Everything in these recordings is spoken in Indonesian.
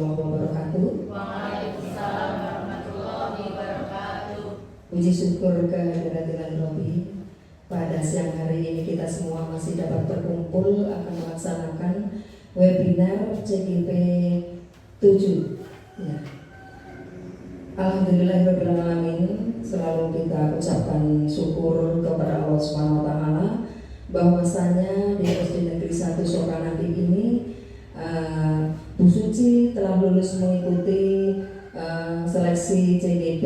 warahmatullahi wabarakatuh. Waalaikumsalam warahmatullahi wabarakatuh. Puji syukur kehadirat Ilahi Rabbi. Pada siang hari ini kita semua masih dapat berkumpul akan melaksanakan webinar CGP 7. Ya. Alhamdulillahirabbil alamin, selalu kita ucapkan syukur kepada Allah Subhanahu wa taala bahwasanya di SD Negeri 1 Soekarnadi ini Bu Suci telah lulus mengikuti seleksi CGP,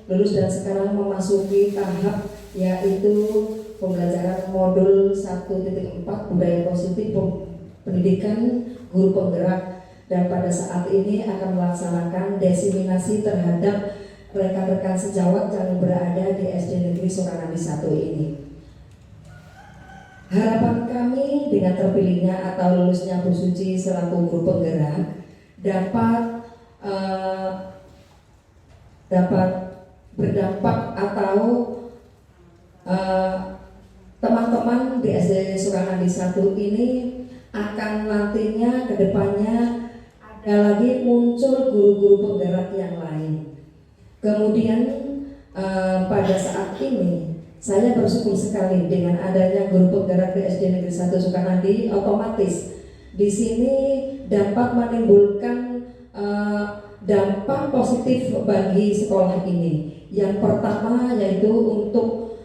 lulus dan sekarang memasuki tahap yaitu pembelajaran modul 1.4 budaya positif pendidikan guru penggerak, dan pada saat ini akan melaksanakan desiminasi terhadap rekan-rekan sejawat yang berada di SD Negeri Soekarnadi 1 ini. Harapan kami dengan terpilihnya atau lulusnya Bu Suci selaku guru penggerak dapat berdampak atau teman-teman di SD Soekarnadi 1 ini akan nantinya kedepannya ada lagi muncul guru-guru penggerak yang lain. Kemudian pada saat ini saya bersyukur sekali dengan adanya guru penggerak di SD Negeri 1 Soekarnadi, otomatis di sini dapat menimbulkan dampak positif bagi sekolah ini. Yang pertama yaitu untuk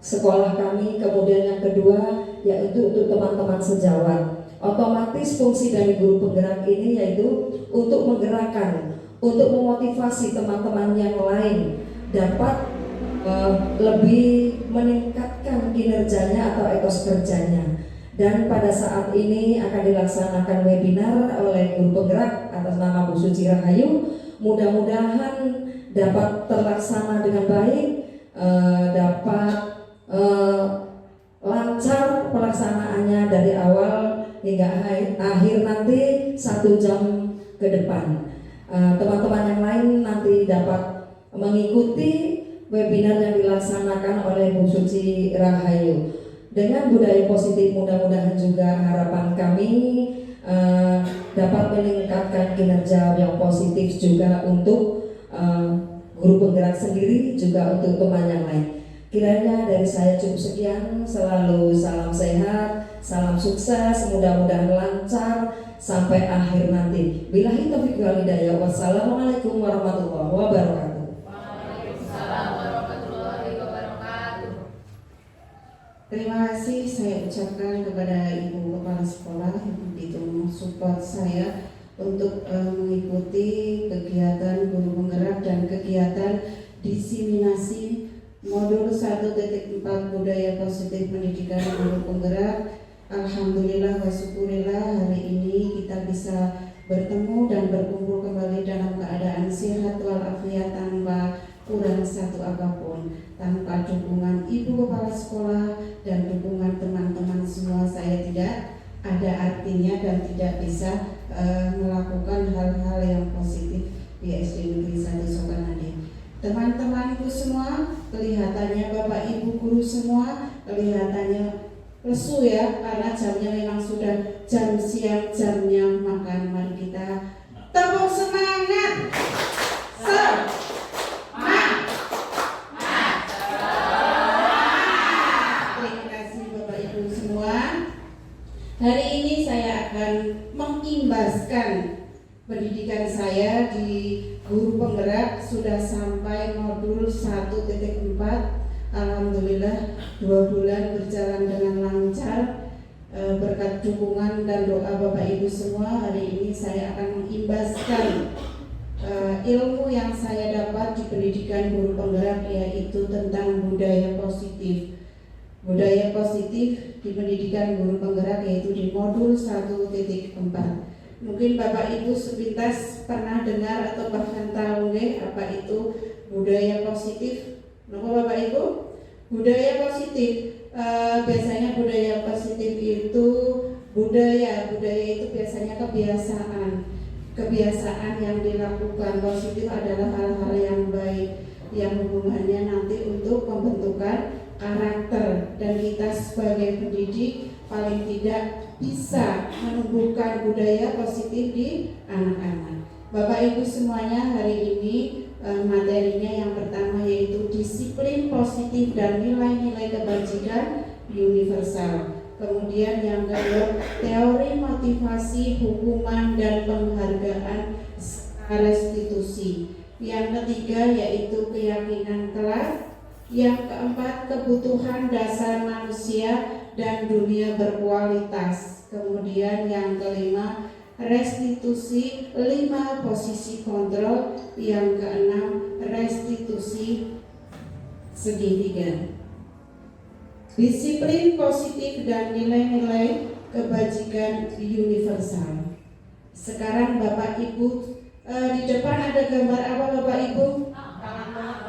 sekolah kami, kemudian yang kedua yaitu untuk teman-teman sejawat. Otomatis fungsi dari guru penggerak ini yaitu untuk menggerakkan, untuk memotivasi teman-teman yang lain dapat lebih meningkatkan kinerjanya atau etos kerjanya. Dan pada saat ini akan dilaksanakan webinar oleh guru penggerak atas nama Bu Suci Rahayu. Mudah-mudahan dapat terlaksana dengan baik, dapat lancar pelaksanaannya dari awal hingga akhir nanti 1 jam ke depan. Teman-teman yang lain nanti dapat mengikuti webinar yang dilaksanakan oleh Bu Suci Rahayu. Dengan budaya positif, mudah-mudahan juga harapan kami dapat meningkatkan kinerja yang positif juga untuk guru penggerak sendiri, juga untuk teman yang lain. Kiranya dari saya cukup sekian. Selalu salam sehat, salam sukses, mudah-mudahan lancar sampai akhir nanti. Billahi taufiq wal hidayah. Wassalamualaikum warahmatullahi wabarakatuh. Terima kasih saya ucapkan kepada Ibu Kepala Sekolah yang begitu mensupport saya untuk mengikuti kegiatan guru penggerak dan kegiatan diseminasi modul 1.4 budaya positif pendidikan guru penggerak. Alhamdulillah wa syukurillah, hari ini kita bisa bertemu dan berkumpul kembali dalam keadaan sehat walafiat tanpa kurang satu apapun. Tanpa dukungan Ibu Kepala Sekolah dan dukungan teman-teman semua, saya tidak ada artinya dan tidak bisa melakukan hal-hal yang positif di SD Negeri 1 Soekarnadi. Teman-temanku semua, kelihatannya Bapak Ibu guru semua kelihatannya lesu ya, karena jamnya memang sudah jam siang, jamnya makan. Mari kita tepuk semangat. Hari ini saya akan mengimbaskan pendidikan saya di guru penggerak, sudah sampai modul 1.4. Alhamdulillah 2 bulan berjalan dengan lancar, berkat dukungan dan doa Bapak Ibu semua. Hari ini saya akan mengimbaskan ilmu yang saya dapat di pendidikan guru penggerak, yaitu tentang budaya positif. Budaya positif di pendidikan guru penggerak, yaitu di modul 1.4. Mungkin Bapak Ibu sepintas pernah dengar atau bahkan tahu apa itu budaya positif. Kenapa Bapak Ibu? Budaya positif, biasanya budaya positif itu budaya itu biasanya kebiasaan yang dilakukan. Positif adalah hal-hal yang baik yang hubungannya nanti untuk pembentukan karakter, dan kita sebagai pendidik paling tidak bisa menumbuhkan menumbuhkan budaya positif di anak-anak. Bapak Ibu semuanya, hari ini materinya yang pertama yaitu disiplin positif dan nilai-nilai kebajikan universal. Kemudian yang kedua, teori motivasi, hukuman dan penghargaan restitusi. Yang ketiga yaitu keyakinan kelak. Yang keempat, kebutuhan dasar manusia dan dunia berkualitas. Kemudian yang kelima, restitusi 5 posisi kontrol. Yang keenam, restitusi segitiga. Disiplin positif dan nilai-nilai kebajikan universal. Sekarang Bapak Ibu, di depan ada gambar apa Bapak Ibu?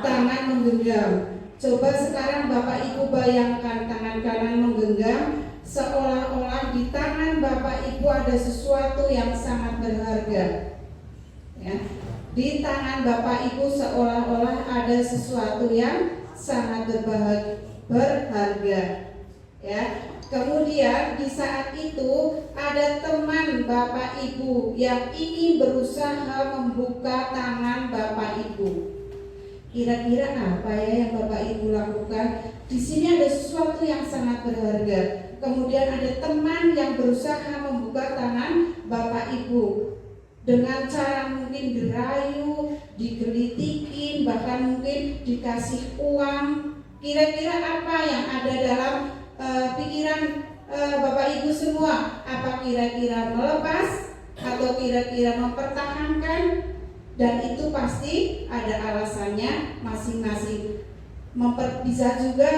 Tangan menggenggam. Coba sekarang Bapak Ibu bayangkan tangan kanan menggenggam, seolah-olah di tangan Bapak Ibu ada sesuatu yang sangat berharga. Ya. Di tangan Bapak Ibu seolah-olah ada sesuatu yang sangat berharga. Ya. Kemudian di saat itu ada teman Bapak Ibu yang ingin berusaha membuka tangan Bapak Ibu. Kira-kira apa ya yang Bapak Ibu lakukan? Di sini ada sesuatu yang sangat berharga. Kemudian ada teman yang berusaha membuka tangan Bapak Ibu dengan cara mungkin dirayu, digelitikin, bahkan mungkin dikasih uang. Kira-kira apa yang ada dalam pikiran Bapak Ibu semua? Apa kira-kira melepas atau kira-kira mempertahankan? Dan itu pasti ada alasannya masing-masing. Bisa juga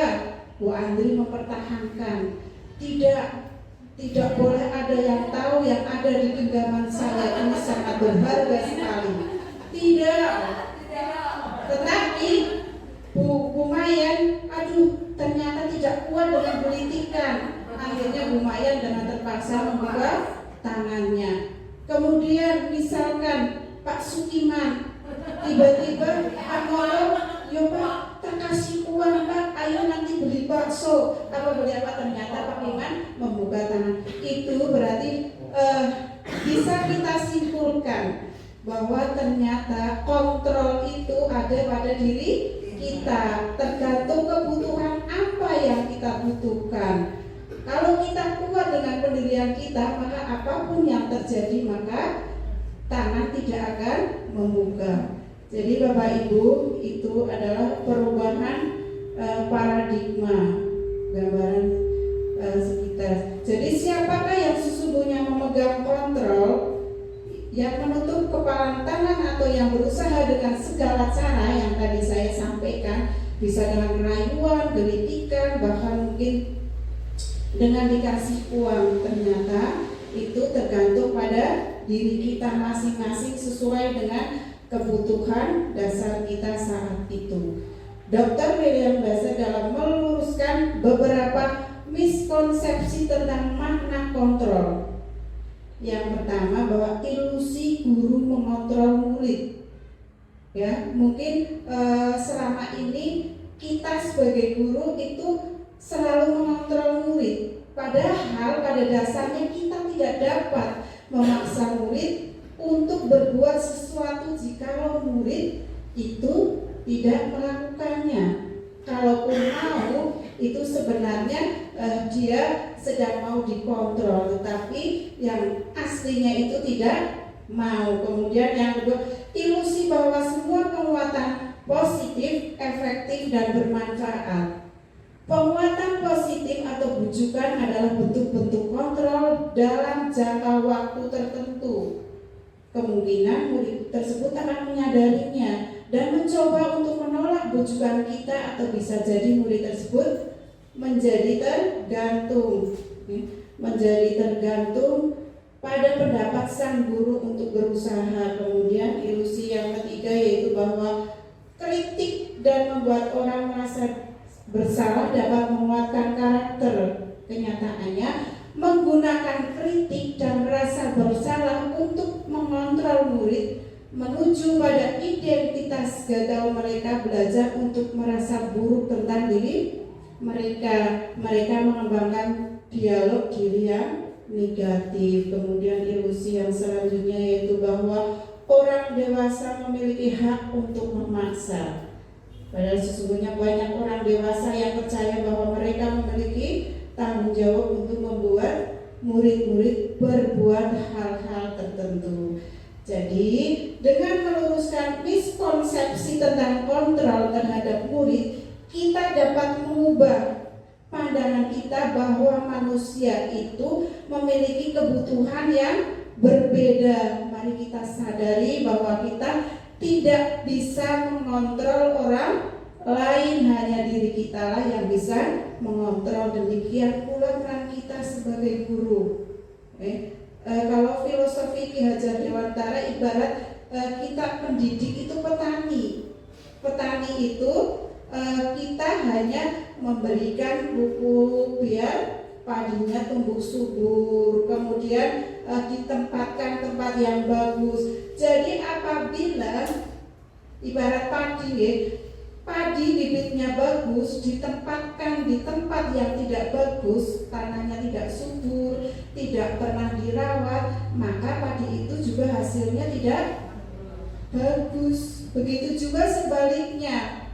Bu Andri mempertahankan. Tidak boleh ada yang tahu yang ada di genggaman saya ini sangat berharga sekali. Tidak. Tetapi Bu Mayan, aduh ternyata tidak kuat dengan gelitikan. Akhirnya Bu Mayan dengan terpaksa membuka tangannya. Kemudian misalkan Pak Sukiman tiba-tiba ngomong, "Yo Pak, tak kasih uang Pak, ayo nanti beli bakso." Apa beli apa? Ternyata Pak Iman membuka tangan. Itu berarti bisa kita simpulkan bahwa ternyata kontrol itu ada pada diri kita, tergantung kebutuhan apa yang kita butuhkan. Kalau kita kuat dengan pendirian kita, maka apapun yang terjadi maka tangan tidak akan membuka. Jadi Bapak Ibu, itu adalah perubahan paradigma gambaran sekitar. Jadi siapakah yang sesungguhnya memegang kontrol, yang menutup kepalan tangan atau yang berusaha dengan segala cara yang tadi saya sampaikan, bisa dengan rayuan, gelitikan, bahkan mungkin dengan dikasih uang. Ternyata itu tergantung pada diri kita masing-masing sesuai dengan kebutuhan dasar kita saat itu. Dr. William Basser dalam meluruskan beberapa miskonsepsi tentang makna kontrol. Yang pertama, bahwa ilusi guru mengontrol murid. Ya, mungkin selama ini kita sebagai guru itu selalu mengontrol murid. Padahal pada dasarnya kita tidak dapat memaksa murid untuk berbuat sesuatu jika murid itu tidak melakukannya. Kalaupun mau, itu sebenarnya dia sedang mau dikontrol, tetapi yang aslinya itu tidak mau. Kemudian yang kedua, ilusi bahwa semua penguatan positif, efektif dan bermanfaat. Penguatan positif atau bujukan adalah bentuk-bentuk kontrol dalam jangka waktu tertentu. Kemungkinan murid tersebut akan menyadarinya dan mencoba untuk menolak bujukan kita, atau bisa jadi murid tersebut menjadi tergantung pada pendapat sang guru untuk berusaha. Kemudian ilusi yang ketiga yaitu bahwa kritik dan membuat orang merasa bersalah dapat menguatkan karakter. Kenyataannya, menggunakan kritik dan rasa bersalah untuk mengontrol murid menuju pada identitas gagal mereka belajar untuk merasa buruk tentang diri mereka. Mereka mengembangkan dialog diri yang negatif. Kemudian ilusi yang selanjutnya yaitu bahwa orang dewasa memiliki hak untuk memaksa. Padahal sesungguhnya banyak orang dewasa yang percaya bahwa mereka memiliki tanggung jawab untuk membuat murid-murid berbuat hal-hal tertentu. Jadi dengan meluruskan miskonsepsi tentang kontrol terhadap murid, kita dapat mengubah pandangan kita bahwa manusia itu memiliki kebutuhan yang berbeda. Mari kita sadari bahwa kita tidak bisa mengontrol orang lain, hanya diri kita lah yang bisa mengontrol. Demikian pula peran kita sebagai guru. Kalau filosofi Ki Hajar Dewantara ibarat kita pendidik itu petani. Petani itu kita hanya memberikan pupuk biar padinya tumbuh subur, kemudian ditempatkan tempat yang bagus. Jadi apabila ibarat padi bibitnya bagus, ditempatkan di tempat yang tidak bagus, tanahnya tidak subur, tidak pernah dirawat, maka padi itu juga hasilnya tidak bagus. Begitu juga sebaliknya.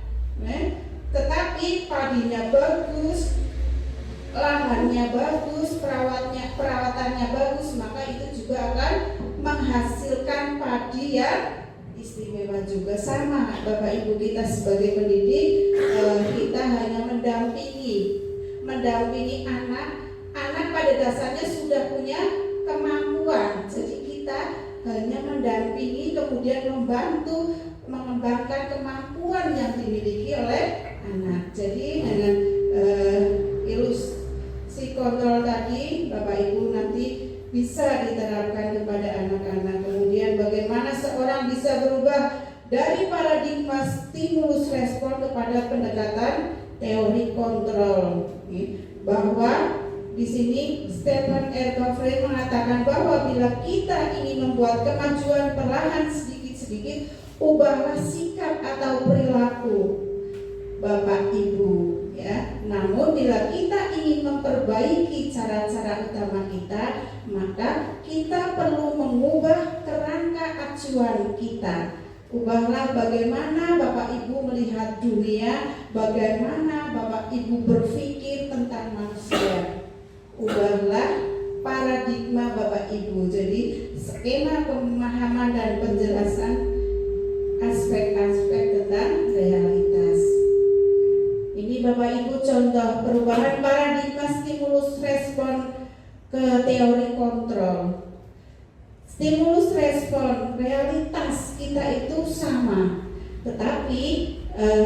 Tetapi padinya bagus, lahannya bagus, perawatannya bagus, maka itu juga akan menghasilkan padi yang istimewa juga. Sama Bapak Ibu, kita sebagai pendidik kita hanya mendampingi anak pada dasarnya sudah punya kemampuan. Jadi kita hanya mendampingi, kemudian membantu mengembangkan kemampuan yang dimiliki oleh anak. Jadi dengan ilusi kontrol tadi Bapak Ibu nanti bisa diterapkan kepada anak-anak. Kemudian bagaimana seorang bisa berubah dari paradigma stimulus respon kepada pendekatan teori kontrol. Bahwa di sini Stephen R. Covey mengatakan bahwa bila kita ingin membuat kemajuan perlahan sedikit-sedikit, ubahlah sikap atau perilaku Bapak Ibu, ya. Namun bila kita ingin memperbaiki cara-cara utama kita, maka kita perlu mengubah kerangka acuan kita. Ubahlah bagaimana Bapak Ibu melihat dunia, bagaimana Bapak Ibu berpikir tentang manusia. Ubahlah paradigma Bapak Ibu. Jadi skema pemahaman dan penjelasan aspek-aspek tentang realitas. Ini Bapak Ibu contoh perubahan paradigma stimulus respon ke teori kontrol. Stimulus respon realitas kita itu sama, tetapi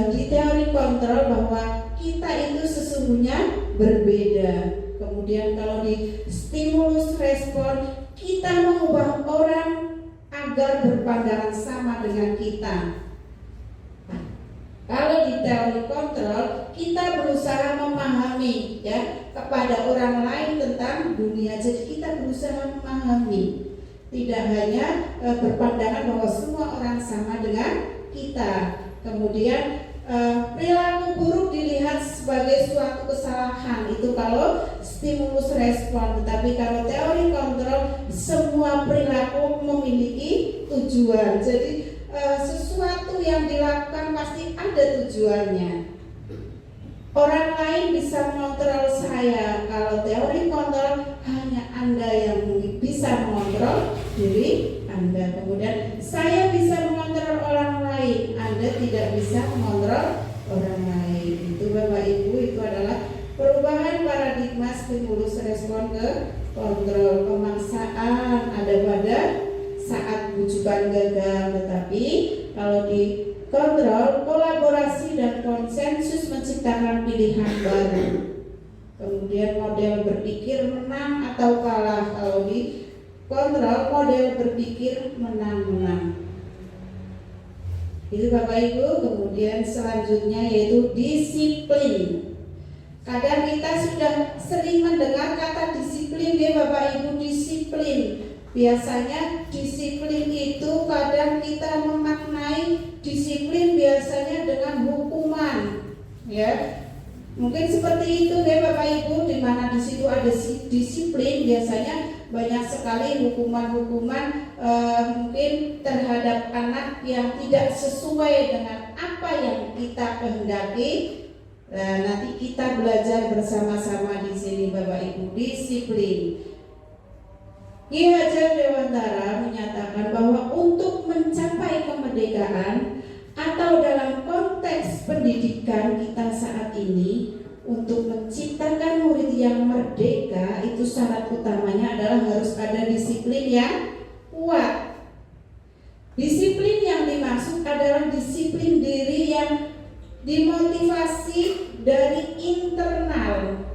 di teori kontrol bahwa kita itu sesungguhnya berbeda. Kemudian kalau di stimulus respon kita mengubah orang agar berpandangan sama dengan kita. Kalau di teori kontrol kita berusaha memahami ya kepada orang lain tentang dunia. Jadi kita berusaha memahami, tidak hanya berpandangan bahwa semua orang sama dengan kita. Kemudian perilaku buruk dilihat sebagai suatu kesalahan, itu kalau stimulus respon. Tetapi kalau teori kontrol, semua perilaku memiliki tujuan. Jadi sesuatu yang dilakukan pasti ada tujuannya. Orang lain bisa mengontrol saya. Kalau teori kontrol, hanya Anda yang bisa mengontrol diri Anda. Kemudian saya bisa mengontrol orang lain, Anda tidak bisa mengontrol orang lain. Itu Bapak Ibu, itu adalah perubahan paradigma stimulus respon ke kontrol. Pemaksaan ada pada saat bujukan gagal, tetapi kalau di kontrol, kolaborasi dan konsensus menciptakan pilihan baru. Kemudian model berpikir menang atau kalah. Kalau di kontrol, model berpikir menang-menang. Itu Bapak Ibu. Kemudian selanjutnya yaitu disiplin. Kadang kita sudah sering mendengar kata disiplin ya Bapak Ibu, disiplin. Biasanya disiplin itu kadang kita memaknai disiplin biasanya dengan hukuman, ya. Mungkin seperti itu ya Bapak Ibu, di mana di situ ada disiplin, biasanya banyak sekali hukuman-hukuman mungkin terhadap anak yang tidak sesuai dengan apa yang kita kehendaki. Nah, nanti kita belajar bersama-sama di sini Bapak Ibu, disiplin. Ki Hajar Dewantara menyatakan bahwa untuk mencapai kemerdekaan atau dalam konteks pendidikan kita saat ini, untuk menciptakan murid yang merdeka, itu syarat utamanya adalah harus ada disiplin yang kuat. Disiplin yang dimaksud adalah disiplin diri yang dimotivasi dari internal.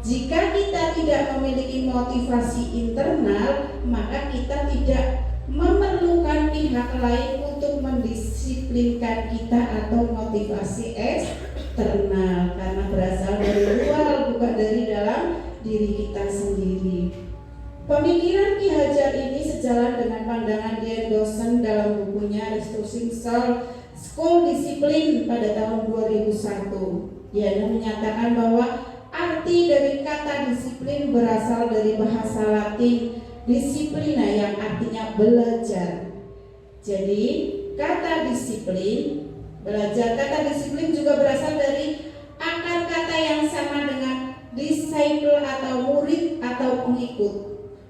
Jika kita tidak memiliki motivasi internal, maka kita tidak memerlukan pihak lain untuk mendisiplinkan kita atau motivasi eksternal, karena berasal dari luar, bukan dari dalam diri kita sendiri. Pemikiran Ki Hajar ini sejalan dengan pandangan Dian Dawson dalam bukunya Restoring School Discipline pada tahun 2001. Dia menyatakan bahwa arti dari kata disiplin berasal dari bahasa Latin disiplina yang artinya belajar. Jadi kata disiplin, belajar, kata disiplin juga berasal dari akar kata yang sama dengan disciple atau murid atau pengikut.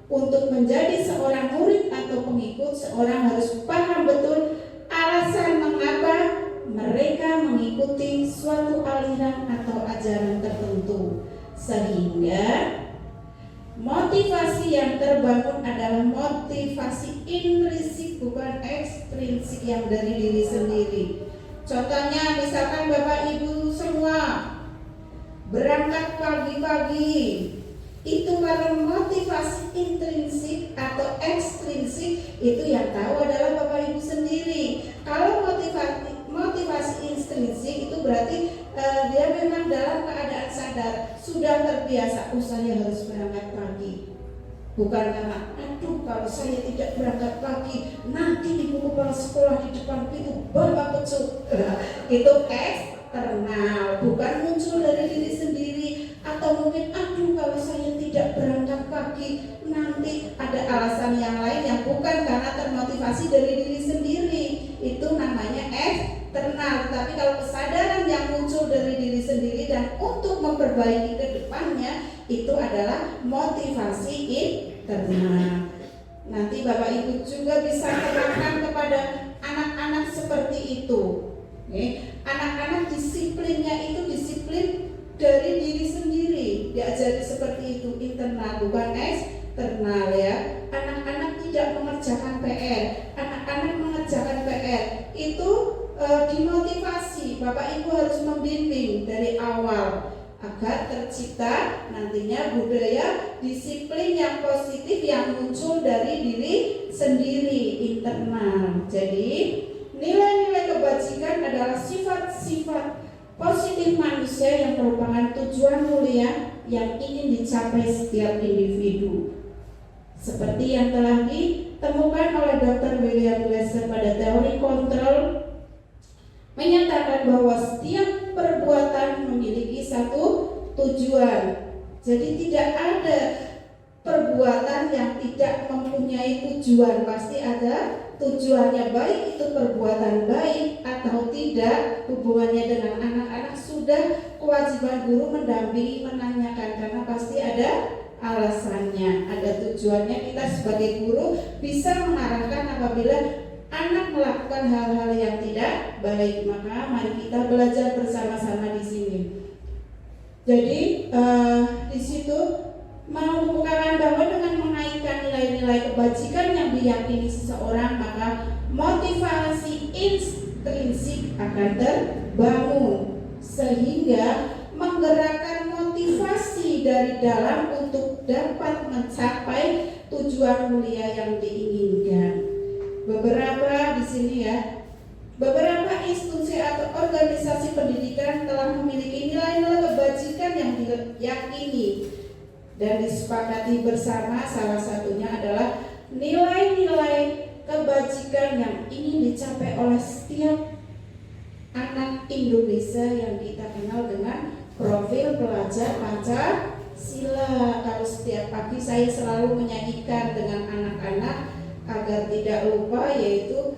Untuk menjadi seorang murid atau pengikut, seorang harus paham betul alasan mengapa mereka mengikuti suatu aliran atau ajaran tertentu, sehingga motivasi yang terbangun adalah motivasi intrinsik, bukan ekstrinsik yang dari diri sendiri. Contohnya misalkan Bapak Ibu semua berangkat pagi-pagi, itu kalau motivasi intrinsik atau ekstrinsik itu yang tahu adalah Bapak Ibu sendiri. Kalau motivasi intrinsik itu berarti dia memang dalam keadaan sadar, sudah terbiasa, saya harus berangkat pagi. Bukan karena, aduh kalau saya tidak berangkat pagi, nanti ibu kepala sekolah di depan itu bapak pecut. Itu eksternal, bukan muncul dari diri sendiri. Atau mungkin, aduh kalau saya tidak berangkat pagi, nanti ada alasan yang lain yang bukan karena termotivasi dari diri sendiri. Itu namanya eksternal. Tapi kalau kesadaran yang muncul dari diri sendiri dan untuk memperbaiki ke depannya, itu adalah motivasi internal. Nanti Bapak Ibu juga bisa terangkan kepada anak-anak seperti itu. Anak-anak disiplinnya itu disiplin dari diri sendiri, diajari seperti itu, internal bukan eksternal ya. Anak-anak tidak mengerjakan PR, anak-anak mengerjakan PR itu dimotivasi. Bapak Ibu harus membimbing dari awal agar tercipta nantinya budaya disiplin yang positif yang muncul dari diri sendiri, internal. Jadi nilai-nilai kebajikan adalah sifat-sifat positif manusia yang merupakan tujuan mulia yang ingin dicapai setiap individu. Seperti yang telah ditemukan oleh Dr. William Glasser pada teori kontrol, menyatakan bahwa setiap perbuatan memiliki satu tujuan. Jadi tidak ada perbuatan yang tidak mempunyai tujuan, pasti ada tujuannya, baik itu perbuatan baik atau tidak. Hubungannya dengan anak-anak sudah kewajiban guru mendampingi, menanyakan, karena pasti ada alasannya, ada tujuannya. Kita sebagai guru bisa mengarahkan apabila anak melakukan hal-hal yang tidak baik. Maka mari kita belajar bersama-sama di sini. Jadi di situ mengemukakan bahwa dengan mengaitkan nilai-nilai kebajikan yang diyakini seseorang, maka motivasi intrinsik akan terbangun, sehingga menggerakkan motivasi dari dalam untuk dapat mencapai tujuan mulia yang diinginkan. Beberapa di sini ya, beberapa institusi atau organisasi pendidikan telah memiliki nilai-nilai kebajikan yang diyakini dan disepakati bersama. Salah satunya adalah nilai-nilai kebajikan yang ingin dicapai oleh setiap anak Indonesia yang kita kenal dengan profil pelajar Pancasila. Kalau setiap pagi saya selalu menyanyikan dengan anak-anak agar tidak lupa, yaitu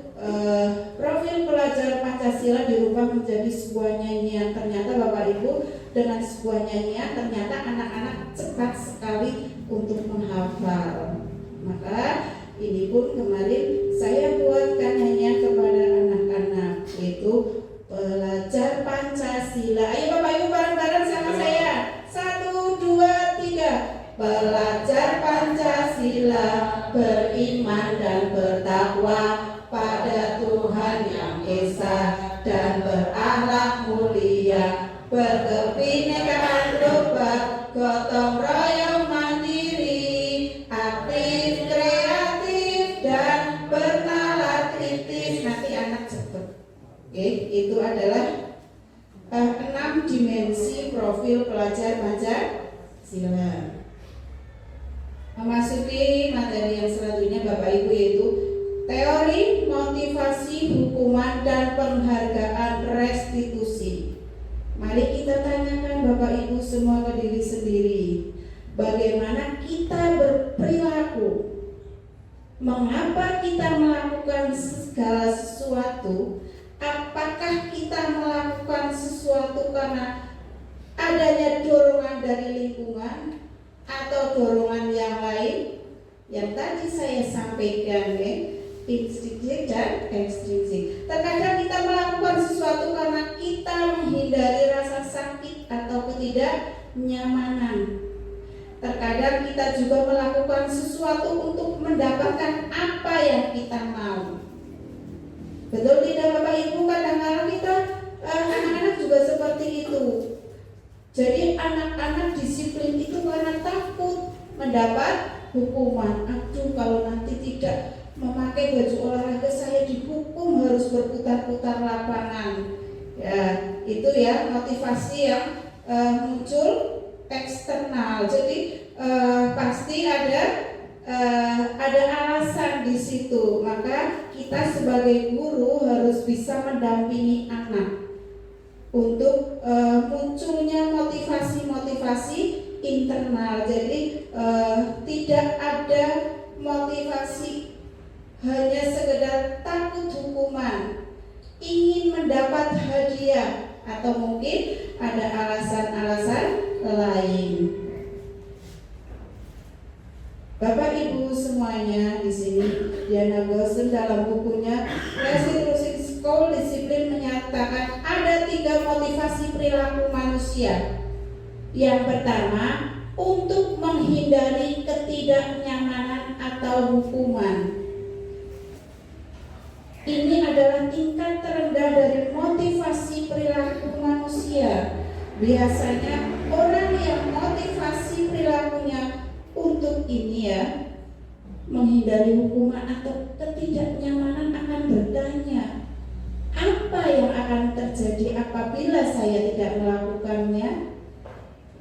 profil pelajar Pancasila dirubah menjadi sebuah nyanyian. Ternyata Bapak Ibu, dengan sebuah nyanyian ternyata anak-anak cepat sekali untuk menghafal. Maka ini pun kemarin saya buatkan nyanyian kepada anak-anak, yaitu pelajar Pancasila. Ayo Bapak Ibu bareng-bareng sama saya. 1, 2, 3. Belajar Pancasila, beriman dan bertakwa pada Tuhan Yang Esa dan berakhlak mulia, berkebinekaan tunggal, gotong royong mandiri, aktif, kreatif dan bernalar kritis. Nanti anak cepet. Oke, itu adalah 6 dimensi profil pelajar Pancasila. Memasuki materi yang selanjutnya Bapak Ibu, yaitu teori, motivasi, hukuman, dan penghargaan restitusi. Mari kita tanyakan Bapak Ibu semua ke diri sendiri, bagaimana kita berperilaku? Mengapa kita melakukan segala sesuatu? Apakah kita melakukan sesuatu karena adanya dorongan dari lingkungan atau dorongan yang lain? Yang tadi saya sampaikan, intrinsik dan ekstrinsik. Terkadang kita melakukan sesuatu karena kita menghindari rasa sakit atau ketidaknyamanan. Terkadang kita juga melakukan sesuatu untuk mendapatkan apa yang kita mau. Betul tidak Bapak Ibu? Kadang-kadang kita anak-anak juga seperti itu. Jadi anak-anak disiplin itu karena takut mendapat hukuman. Aduh, kalau nanti tidak memakai baju olahraga saya dihukum, harus berputar-putar lapangan. Ya, itu ya motivasi yang muncul eksternal. Jadi pasti ada alasan di situ. Maka kita sebagai guru harus bisa mendampingi anak untuk munculnya motivasi-motivasi internal. Jadi tidak ada motivasi hanya sekedar takut hukuman, ingin mendapat hadiah, atau mungkin ada alasan-alasan lain. Bapak Ibu semuanya, di sini Diana Gosden dalam bukunya Restitusi School Disiplin menyatakan ada 3 motivasi perilaku manusia. Yang pertama, untuk menghindari ketidaknyamanan atau hukuman. Ini adalah tingkat terendah dari motivasi perilaku manusia. Biasanya orang yang motivasi perilakunya untuk ini ya, menghindari hukuman atau ketidaknyamanan, akan bertanya, apa yang akan terjadi apabila saya tidak melakukannya?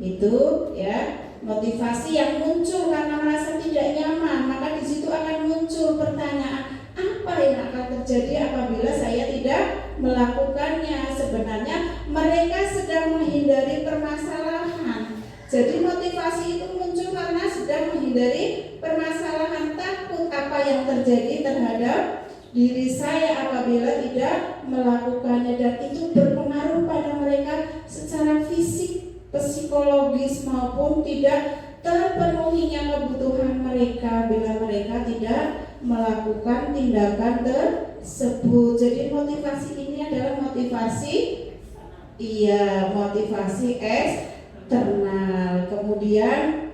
Itu ya motivasi yang muncul karena merasa tidak nyaman. Maka di situ akan muncul pertanyaan, apa yang akan terjadi apabila saya tidak melakukannya? Sebenarnya mereka sedang menghindari permasalahan. Jadi motivasi itu muncul karena sedang menghindari permasalahan, takut apa yang terjadi terhadap diri saya apabila tidak melakukannya, dan itu berpengaruh pada mereka secara fisik, psikologis, maupun tidak terpenuhinya kebutuhan mereka bila mereka tidak melakukan tindakan tersebut. Jadi motivasi ini adalah motivasi eksternal. Kemudian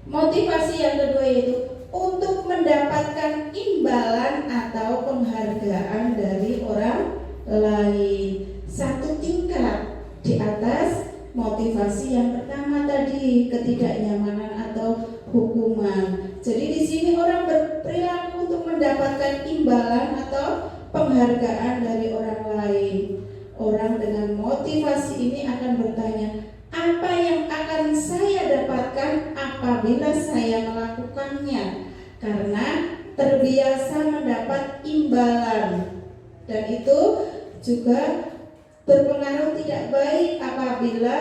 motivasi yang kedua yaitu untuk mendapatkan imbalan atau penghargaan dari orang lain. Satu tingkat di atas motivasi yang pertama tadi, ketidaknyamanan atau hukuman. Jadi di sini orang berperilaku untuk mendapatkan imbalan atau penghargaan dari orang lain. Orang dengan motivasi ini akan bertanya, apa yang akan saya dapatkan apabila saya melakukannya? Karena terbiasa mendapat imbalan, dan itu juga berpengaruh tidak baik apabila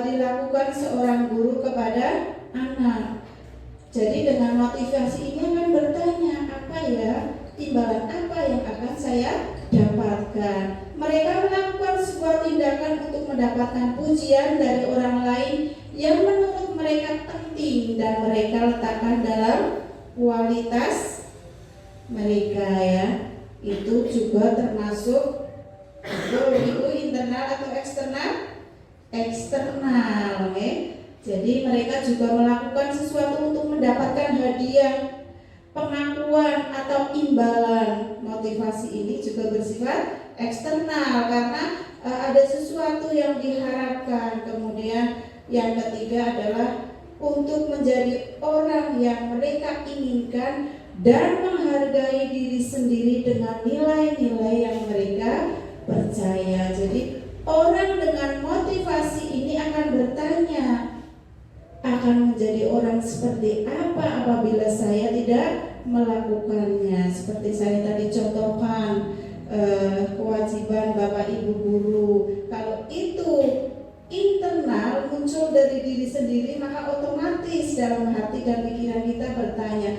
dilakukan seorang guru kepada anak. Jadi dengan motivasi ini akan bertanya, apa ya imbalan apa yang akan saya dapatkan. Mereka melakukan sebuah tindakan untuk mendapatkan pujian dari orang lain yang menurut mereka penting dan mereka letakkan dalam kualitas mereka ya. Itu juga termasuk itu internal atau eksternal? Eksternal, Jadi mereka juga melakukan sesuatu untuk mendapatkan hadiah, pengakuan atau imbalan. Motivasi ini juga bersifat eksternal karena ada sesuatu yang diharapkan. Kemudian yang ketiga adalah untuk menjadi orang yang mereka inginkan dan menghargai diri sendiri dengan nilai-nilai yang mereka percaya. Jadi orang dengan motivasi ini akan bertanya, akan menjadi orang seperti apa apabila saya tidak melakukannya. Seperti saya tadi contohkan kewajiban Bapak Ibu guru, kalau itu internal muncul dari diri sendiri, maka otomatis dalam hati dan pikiran kita bertanya,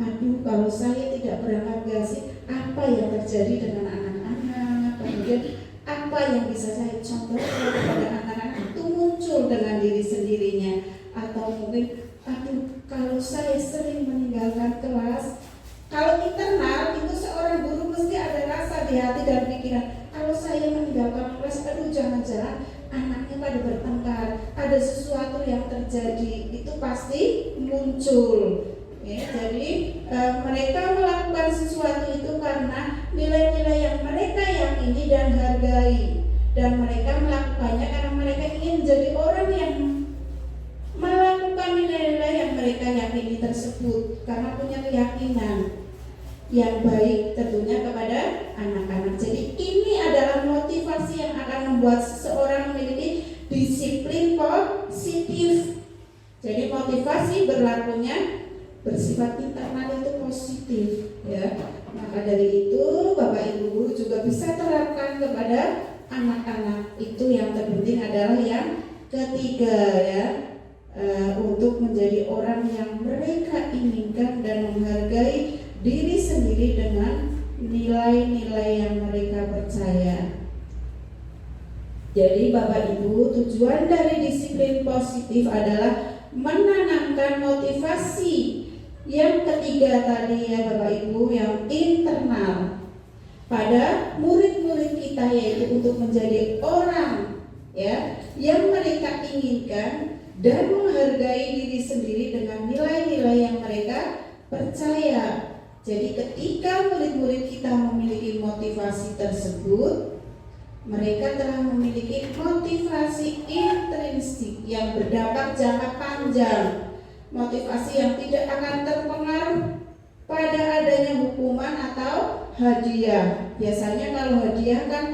aduh kalau saya tidak berangkat gaji, apa yang terjadi dengan anak-anak? Kemudian apa yang bisa saya contohkan kepada anak-anak? Itu muncul dengan diri sendirinya. Atau mungkin, aduh kalau saya sering meninggalkan kelas. Kalau internal itu seorang guru mesti ada rasa di hati dan pikiran, kalau saya meninggalkan kelas, aduh jangan-jangan anaknya pada bertengkar, ada sesuatu yang terjadi. Itu pasti muncul. Jadi mereka melakukan sesuatu itu karena nilai-nilai yang mereka yakini dan hargai, dan mereka melakukannya karena mereka ingin menjadi orang yang melakukan nilai-nilai yang mereka yakini tersebut, karena punya keyakinan yang baik tentunya kepada anak-anak. Jadi ini adalah motivasi yang akan membuat seseorang memiliki disiplin positif. Jadi motivasi berlakunya bersifat internal itu positif ya. Maka dari itu Bapak Ibu guru juga bisa terapkan kepada anak-anak. Itu yang terpenting adalah yang ketiga ya, untuk menjadi orang yang mereka inginkan dan menghargai diri sendiri dengan nilai-nilai yang mereka percaya. Jadi Bapak Ibu, tujuan dari disiplin positif adalah menanamkan motivasi yang ketiga tadi ya Bapak Ibu, yang internal pada murid-murid kita, yaitu untuk menjadi orang ya yang mereka inginkan dan menghargai diri sendiri dengan nilai-nilai yang mereka percaya. Jadi ketika murid-murid kita memiliki motivasi tersebut, mereka telah memiliki motivasi intrinsik yang berdampak jangka panjang, motivasi yang tidak akan terpengaruh pada adanya hukuman atau hadiah. Biasanya kalau hadiah kan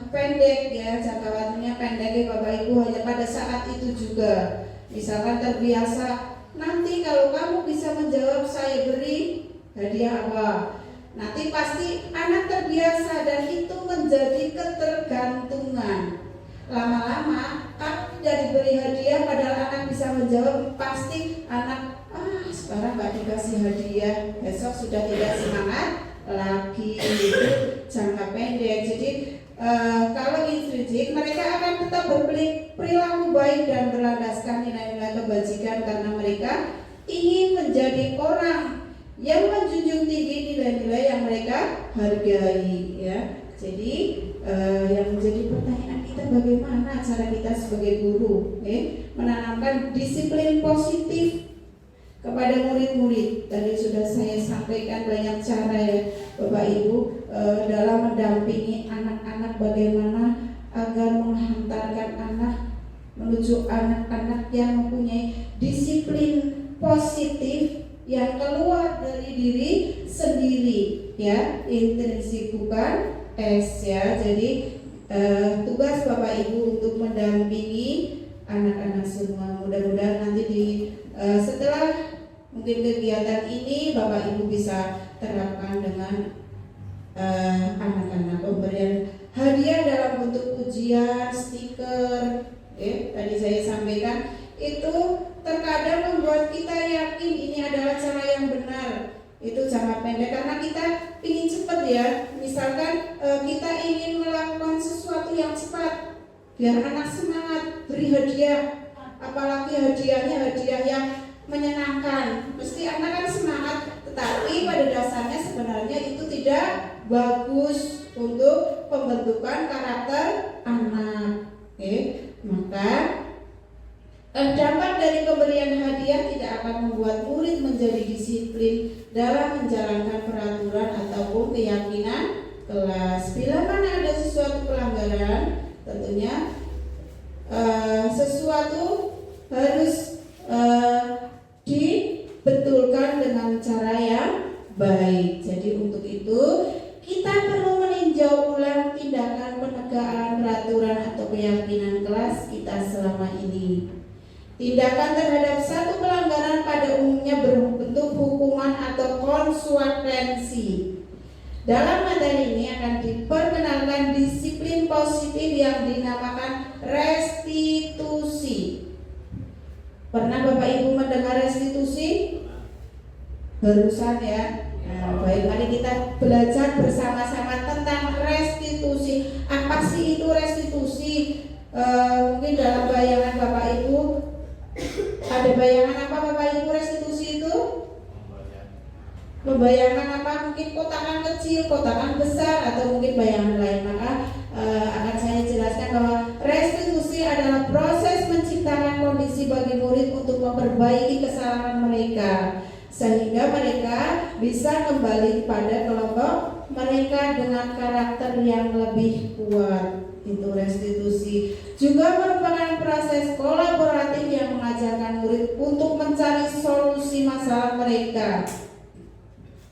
pendek ya, jangka waktunya pendek ya Bapak Ibu, hanya pada saat itu juga. Misalkan terbiasa, nanti kalau kamu bisa menjawab saya beri hadiah apa. Nanti pasti anak terbiasa dan itu menjadi ketergantungan. Lama-lama kamu tidak diberi hadiah padahal anak bisa menjawab, pasti anak sekarang nggak dikasih hadiah, besok sudah tidak semangat lagi. Itu jangka pendek. Jadi kalau intrinsik, mereka akan tetap berperilaku baik dan berlandaskan nilai-nilai kebajikan karena mereka ingin menjadi orang yang menjunjung tinggi nilai-nilai yang mereka hargai ya. Jadi yang menjadi pertanyaan kita, bagaimana cara kita sebagai guru menanamkan disiplin positif kepada murid-murid. Tadi sudah saya sampaikan banyak cara ya Bapak Ibu dalam mendampingi anak-anak, bagaimana agar menghantarkan anak menuju anak-anak yang mempunyai disiplin positif yang keluar dari diri sendiri ya, intrinsik bukan S ya. Jadi tugas Bapak Ibu untuk mendampingi anak-anak semua. Mudah-mudahan nanti setelah mungkin kegiatan ini Bapak Ibu bisa terapkan dengan anak-anak. Pemberian hadiah dalam bentuk ujian, stiker, tadi saya sampaikan, itu terkadang membuat kita yakin ini adalah cara yang benar. Itu jangka pendek karena kita ingin cepat ya. Misalkan kita ingin melakukan sesuatu yang cepat biar anak semangat, beri hadiah, apalagi hadiahnya hadiah yang menyenangkan, mesti anak kan semangat. Tetapi pada dasarnya sebenarnya itu tidak bagus untuk pembentukan karakter anak. Maka dampak dari pemberian hadiah tidak akan membuat murid menjadi disiplin dalam menjalankan peraturan ataupun keyakinan kelas. Bila mana ada sesuatu pelanggaran, tentunya sesuatu harus dibetulkan dengan cara yang baik. Jadi untuk itu kita perlu meninjau ulang tindakan penegakan peraturan atau keyakinan kelas kita selama ini. Tindakan terhadap satu pelanggaran pada umumnya berbentuk hukuman atau konsekuensi. Dalam materi ini akan diperkenalkan disiplin positif yang dinamakan restitusi. Pernah Bapak Ibu mendengar restitusi? Barusan ya. Nah, baik, mari kita belajar bersama-sama tentang restitusi. Apa sih itu restitusi? Mungkin dalam bayangan Bapak Ibu ada bayangan apa Bapak Ibu restitusi itu? Membayangkan apa? Mungkin kotakan kecil, kotakan besar, atau mungkin bayangan lain. Maka akan saya jelaskan bahwa restitusi adalah proses menciptakan kondisi bagi murid untuk memperbaiki kesalahan mereka, sehingga mereka bisa kembali kepada kelompok mereka dengan karakter yang lebih kuat. Itu restitusi. Juga merupakan proses kolaboratif yang mengajarkan murid untuk mencari solusi masalah mereka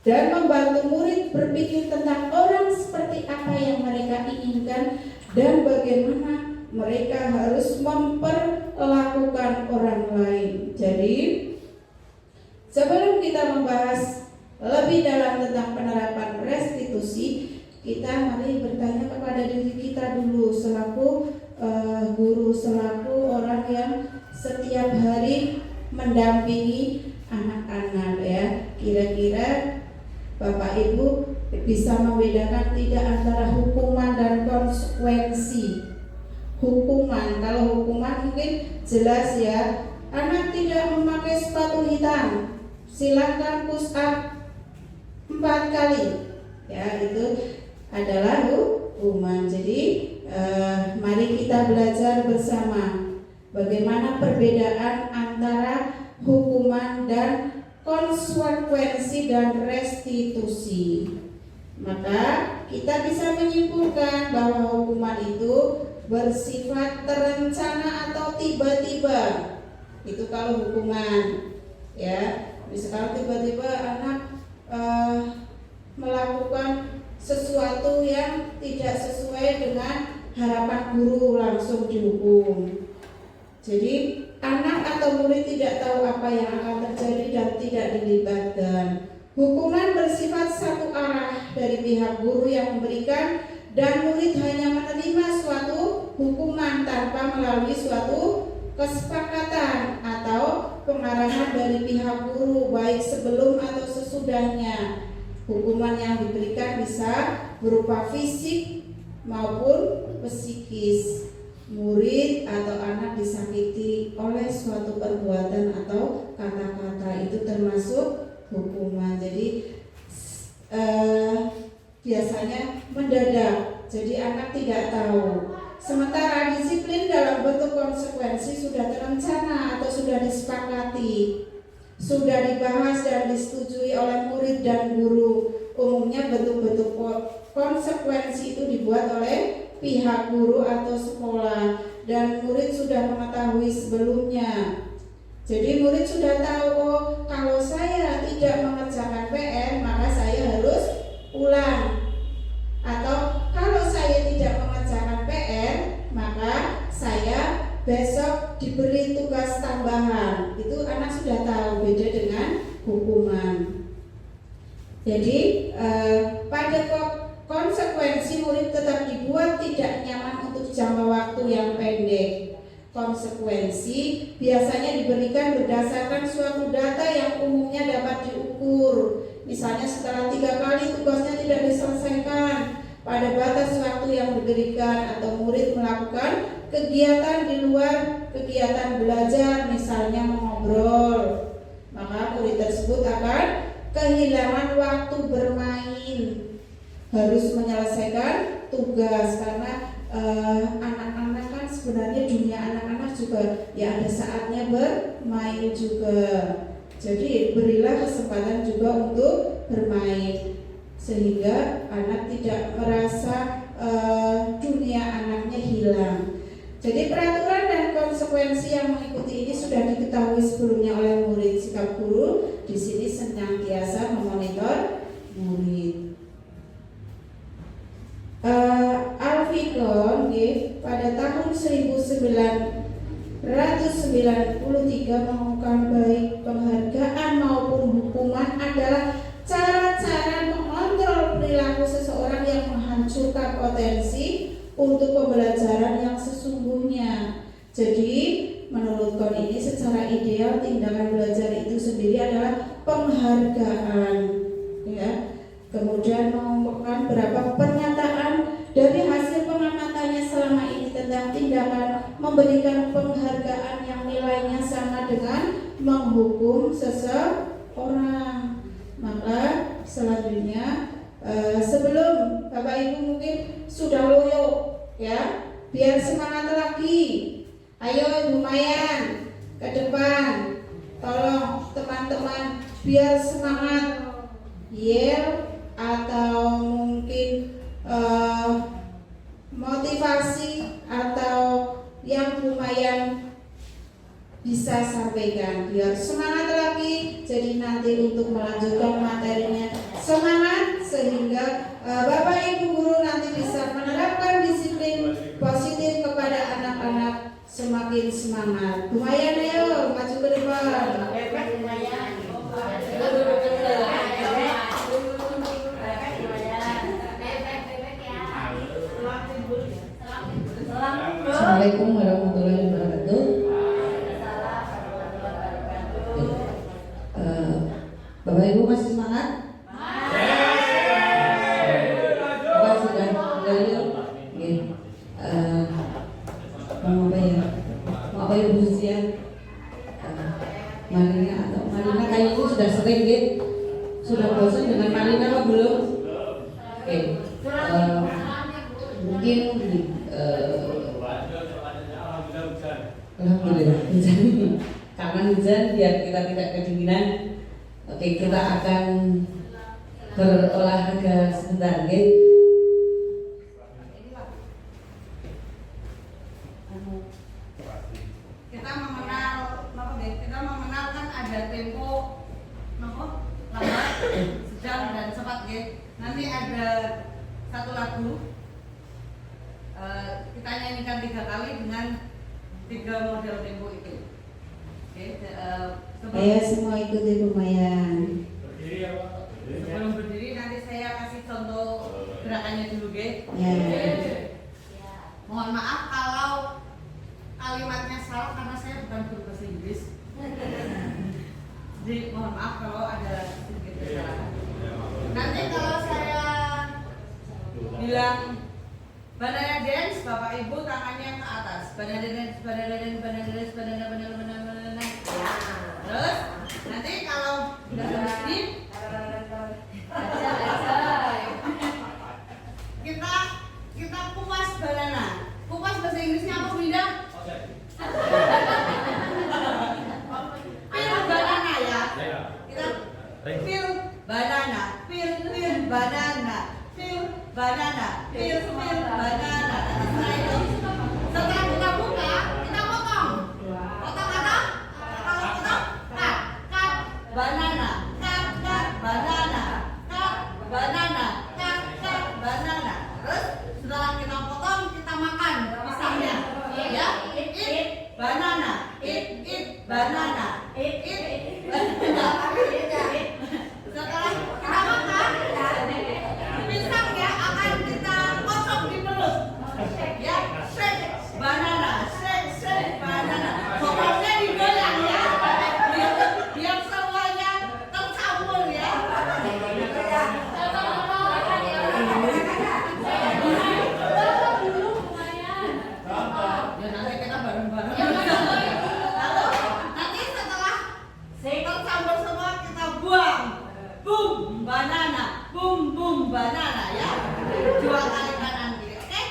dan membantu murid berpikir tentang orang seperti apa yang mereka inginkan dan bagaimana mereka harus memperlakukan orang lain. Jadi sebelum kita membahas lebih dalam tentang penerapan restitusi, kita mari bertanya kepada diri kita dulu selaku guru, selaku orang yang setiap hari mendampingi anak-anak ya. Kira-kira Bapak Ibu bisa membedakan tidak antara hukuman dan konsekuensi? Hukuman, kalau hukuman mungkin jelas ya, anak tidak memakai sepatu hitam, silakan push up 4 kali ya, itu adalah hukuman. Jadi mari kita belajar bersama bagaimana perbedaan antara hukuman dan konsekuensi dan restitusi. Maka kita bisa menyimpulkan bahwa hukuman itu bersifat terencana atau tiba-tiba. Itu kalau hukuman ya. Misalkan tiba-tiba anak melakukan sesuatu yang tidak sesuai dengan harapan guru, langsung dihukum. Jadi anak atau murid tidak tahu apa yang akan terjadi dan tidak dilibatkan. Hukuman bersifat satu arah dari pihak guru yang memberikan, dan murid hanya menerima suatu hukuman tanpa melalui suatu kesepakatan atau pengarahan dari pihak guru, baik sebelum atau sesudahnya. Hukuman yang diberikan bisa berupa fisik maupun psikis. Murid atau anak disakiti oleh suatu perbuatan atau kata-kata, itu termasuk hukuman. Jadi biasanya mendadak, jadi anak tidak tahu. Sementara disiplin dalam bentuk konsekuensi sudah terencana atau sudah disepakati, sudah dibahas dan disetujui oleh murid dan guru. Umumnya bentuk-bentuk konsekuensi itu dibuat oleh pihak guru atau sekolah, dan murid sudah mengetahui sebelumnya. Jadi murid sudah tahu, oh kalau saya tidak mengerjakan PR maka saya harus ulang, atau kalau saya tidak mengerjakan PR maka saya besok diberi tugas tambahan. Itu anak sudah tahu, beda dengan hukuman. Jadi pada Konsekuensi murid tetap dibuat tidak nyaman untuk jangka waktu yang pendek. Konsekuensi biasanya diberikan berdasarkan suatu data yang umumnya dapat diukur. Misalnya setelah 3 kali tugasnya tidak diselesaikan pada batas waktu yang diberikan, atau murid melakukan kegiatan di luar kegiatan belajar, misalnya mengobrol, maka murid tersebut akan kehilangan waktu bermain, harus menyelesaikan tugas. Karena anak-anak kan sebenarnya dunia anak-anak juga ya ada saatnya bermain juga. Jadi berilah kesempatan juga untuk bermain sehingga anak tidak merasa dunia anaknya hilang. Jadi peraturan dan konsekuensi yang mengikuti ini sudah diketahui sebelumnya oleh murid. Sikap guru di sini senantiasa memonitor murid. Alfikon pada tahun 1993 mengumumkan baik penghargaan maupun hukuman adalah cara-cara mengontrol perilaku seseorang yang menghancurkan potensi untuk pembelajaran yang sesungguhnya. Jadi menurut KON ini secara ideal tindakan belajar itu sendiri adalah penghargaan, ya. Kemudian mengumumkan beberapa pernyataan dari hasil pengamatannya selama ini tentang tindakan memberikan penghargaan yang nilainya sama dengan menghukum seseorang. Maka selanjutnya sebelum Bapak Ibu mungkin sudah loyo, ya, biar semangat lagi. Ayo lumayan ke depan, tolong teman-teman biar semangat, yel atau mungkin motivasi atau yang lumayan bisa sampaikan, biar semangat lagi. Jadi nanti untuk melanjutkan materinya semangat, sehingga Bapak Ibu guru nanti bisa menerapkan disiplin positif kepada anak-anak, semakin semangat. Lumayan, ayo maju ke depan. Assalamualaikum warahmatullahi wabarakatuh. Bapak Ibu masih semangat? Apa sudah yuk? Mau apa ya? Mau apa ya Bu Susian? Malina atau Malina kayaknya sudah sering gitu. Sudah bosan dengan Malina apa belum? Oke. Mungkin alhamdulillah hujan. Karena hujan biar kita tidak kedinginan. Oke, kita akan berolahraga sebentar, gitu. Kita mengenal kan ada tempo lambat, sedang dan cepat, gitu. Nanti ada satu lagu kita nyanyikan 3 kali dengan 3 model tempo itu. Ayo semua ikuti lumayan. Sebelum berdiri nanti saya kasih contoh gerakannya dulu, guys. Ya. Mohon maaf kalau kalimatnya salah karena saya bukan guru bahasa Inggris. Jadi mohon maaf kalau ada sedikit kesalahan. Nanti kalau saya bilang banana dance, Bapak Ibu tangannya ke atas. Banana dance, banana dance, banana dance, banana banana banana banana. Terus nanti kalau udah sampai sini kita kupas banana. Kupas bahasa Inggrisnya apa, Bu Ida? Peel banana ya. Kita peel banana, peel banana, peel banana, peel banana. Setelah kita buka, kita potong. Potong apa? Kalau potong, cut banana, cut banana, cut banana, cut banana. Terus setelah kita potong, kita makan pisangnya. Ya, eat banana, eat banana, eat banana. Setelah kita makan pisangnya akan boom banana, boom boom banana ya. 2 kali kanan kiri, oke?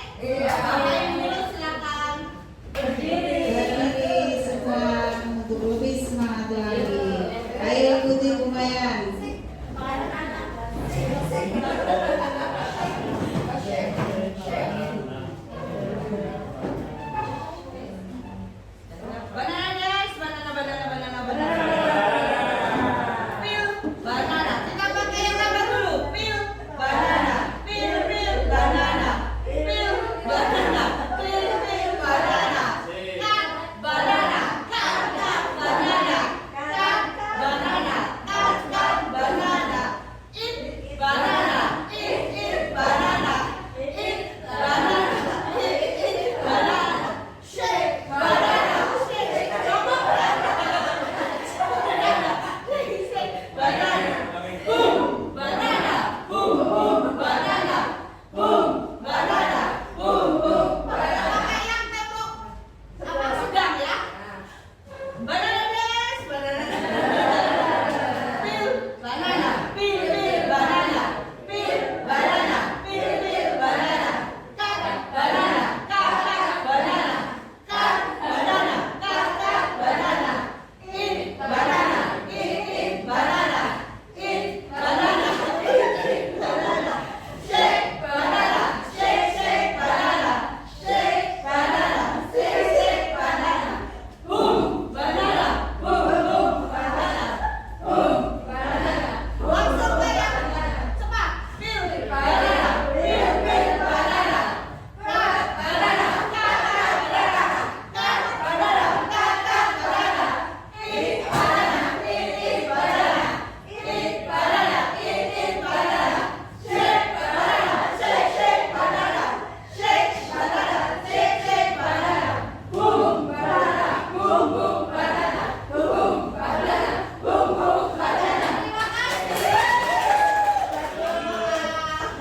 Bapak Ibu silakan berdiri. Berdiri sekarang untuk lebih semangat lagi. Ayo ikuti Kumayan. Banana guys, banana banana banana banana. Pil banana. Kita pakai yang apa dulu? Pil banana. Pil banana. Pil banana. Pil banana. Cut banana. Cut banana. Cut banana. Cut banana. Eat banana. Eat banana. Eat banana. Eat banana. Shake banana.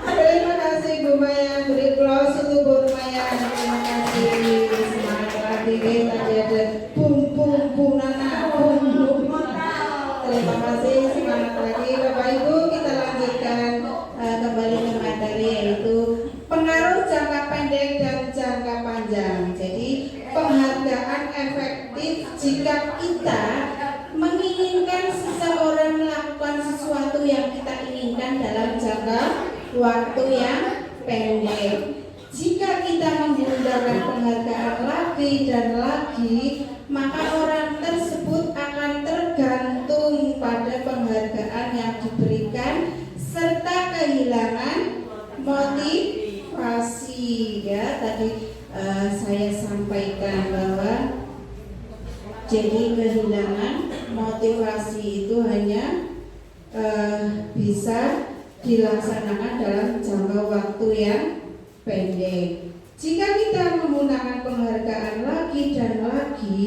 Terima kasih Kumayan. Beri applause untuk Bu Kumayan. Terima kasih. Semangat lagi. Tadi ada bum bum bum nana bum bum. Terima kasih. Semangat lagi Bapak Ibu. Kita lanjutkan kembali ke materi, yaitu pengaruh jangka pendek dan jangka panjang. Jadi penghargaan efektif jika kita menginginkan seseorang melakukan sesuatu yang kita inginkan dalam jangka waktu yang pendek. Jika kita menggunakan penghargaan lagi dan lagi, maka orang tersebut akan tergantung pada penghargaan yang diberikan serta kehilangan motivasi. Ya, tadi saya sampaikan bahwa jadi kehilangan motivasi itu hanya bisa dilaksanakan dalam jangka waktu yang pendek. Jika kita menggunakan penghargaan lagi dan lagi,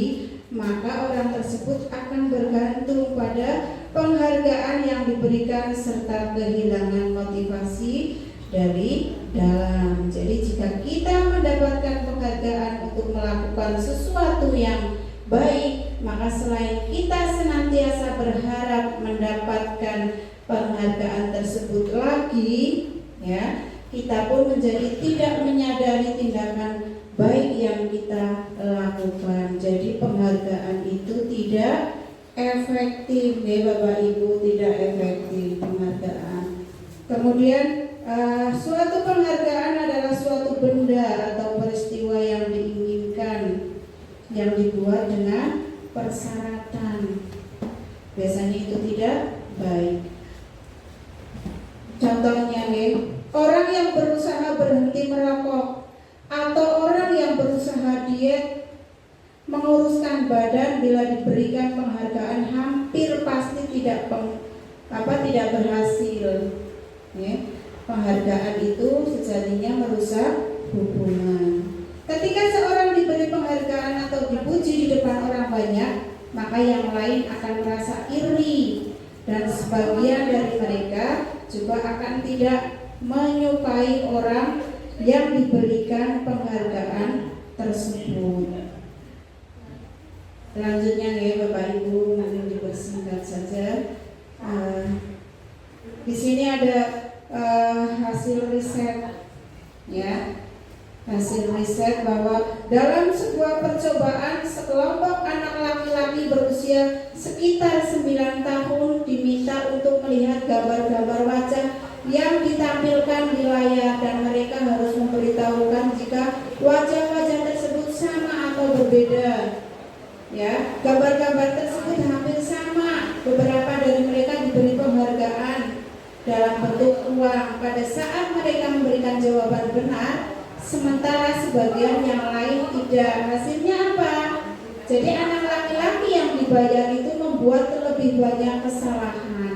maka orang tersebut akan bergantung pada penghargaan yang diberikan serta kehilangan motivasi dari dalam. Jadi jika kita mendapatkan penghargaan untuk melakukan sesuatu yang baik, maka selain kita senantiasa berharap mendapatkan penghargaan tersebut lagi, ya, kita pun menjadi tidak menyadari tindakan baik yang kita lakukan. Jadi penghargaan itu tidak efektif, ya Bapak Ibu, tidak efektif penghargaan. Kemudian suatu penghargaan adalah suatu benda atau peristiwa yang diinginkan, yang dibuat dengan persyaratan. Biasanya itu tidak baik. Contohnya nih, orang yang berusaha berhenti merokok atau orang yang berusaha diet, menguruskan badan, bila diberikan penghargaan hampir pasti tidak berhasil. Ya, penghargaan itu sejatinya merusak hubungan. Ketika seorang diberi penghargaan atau dipuji di depan orang banyak, maka yang lain akan merasa iri, dan sebagian dari mereka juga akan tidak menyukai orang yang diberikan penghargaan tersebut. Selanjutnya ya Bapak Ibu, mungkin dipersingkat saja. Di sini ada hasil riset, ya, hasil riset bahwa dalam sebuah percobaan sekelompok anak laki-laki berusia sekitar 9 tahun diminta untuk melihat gambar-gambar wajah yang ditampilkan di layar dan mereka harus memberitahukan jika wajah-wajah tersebut sama atau berbeda. Ya, gambar-gambar tersebut hampir sama. Beberapa dari mereka diberi penghargaan dalam bentuk uang pada saat mereka memberikan jawaban benar, sementara sebagian yang lain tidak. Hasilnya apa? Jadi anak laki-laki yang dibayar itu membuat lebih banyak kesalahan.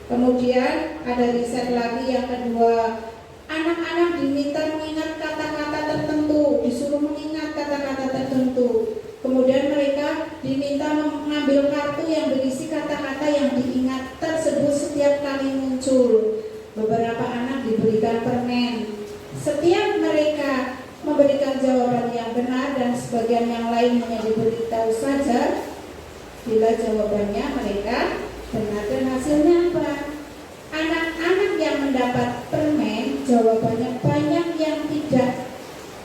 Kemudian ada riset lagi yang kedua, anak-anak diminta mengingat kata-kata tertentu, disuruh mengingat kata-kata tertentu. Kemudian mereka diminta mengambil kartu yang berisi kata-kata yang diingat tersebut setiap kali muncul. Beberapa anak diberikan permen. Setiap mereka memberikan jawaban yang benar dan sebagian yang lain hanya diberitahu saja bila jawabannya mereka benar. Dan hasilnya apa? Anak-anak yang mendapat permen jawabannya banyak yang tidak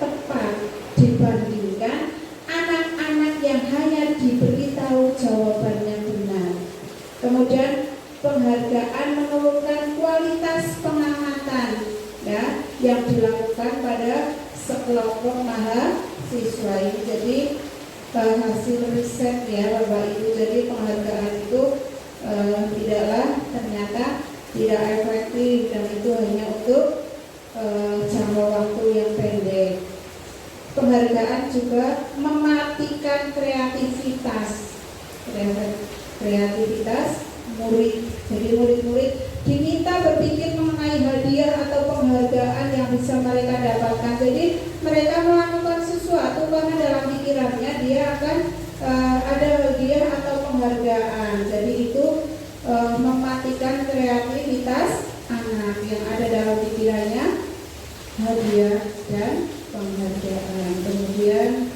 tepat dibandingkan anak-anak yang hanya diberitahu jawabannya benar. Kemudian penghargaan menurunkan kualitas pengamatan, ya, yang dilakukan pada sekelompok mahasiswa ini. Jadi hasil riset, ya Bapak Ibu. Jadi penghargaan itu tidaklah ternyata tidak efektif dan itu hanya untuk jangka waktu yang pendek. Penghargaan juga mematikan kreativitas murid. Jadi murid-murid diminta berpikir mengenai hadiah atau penghargaan yang bisa mereka dapatkan. Jadi mereka melakukan sesuatu karena dalam pikirannya dia akan ada hadiah atau penghargaan. Jadi itu mematikan kreativitas anak yang ada dalam pikirannya hadiah dan penghargaan. Kemudian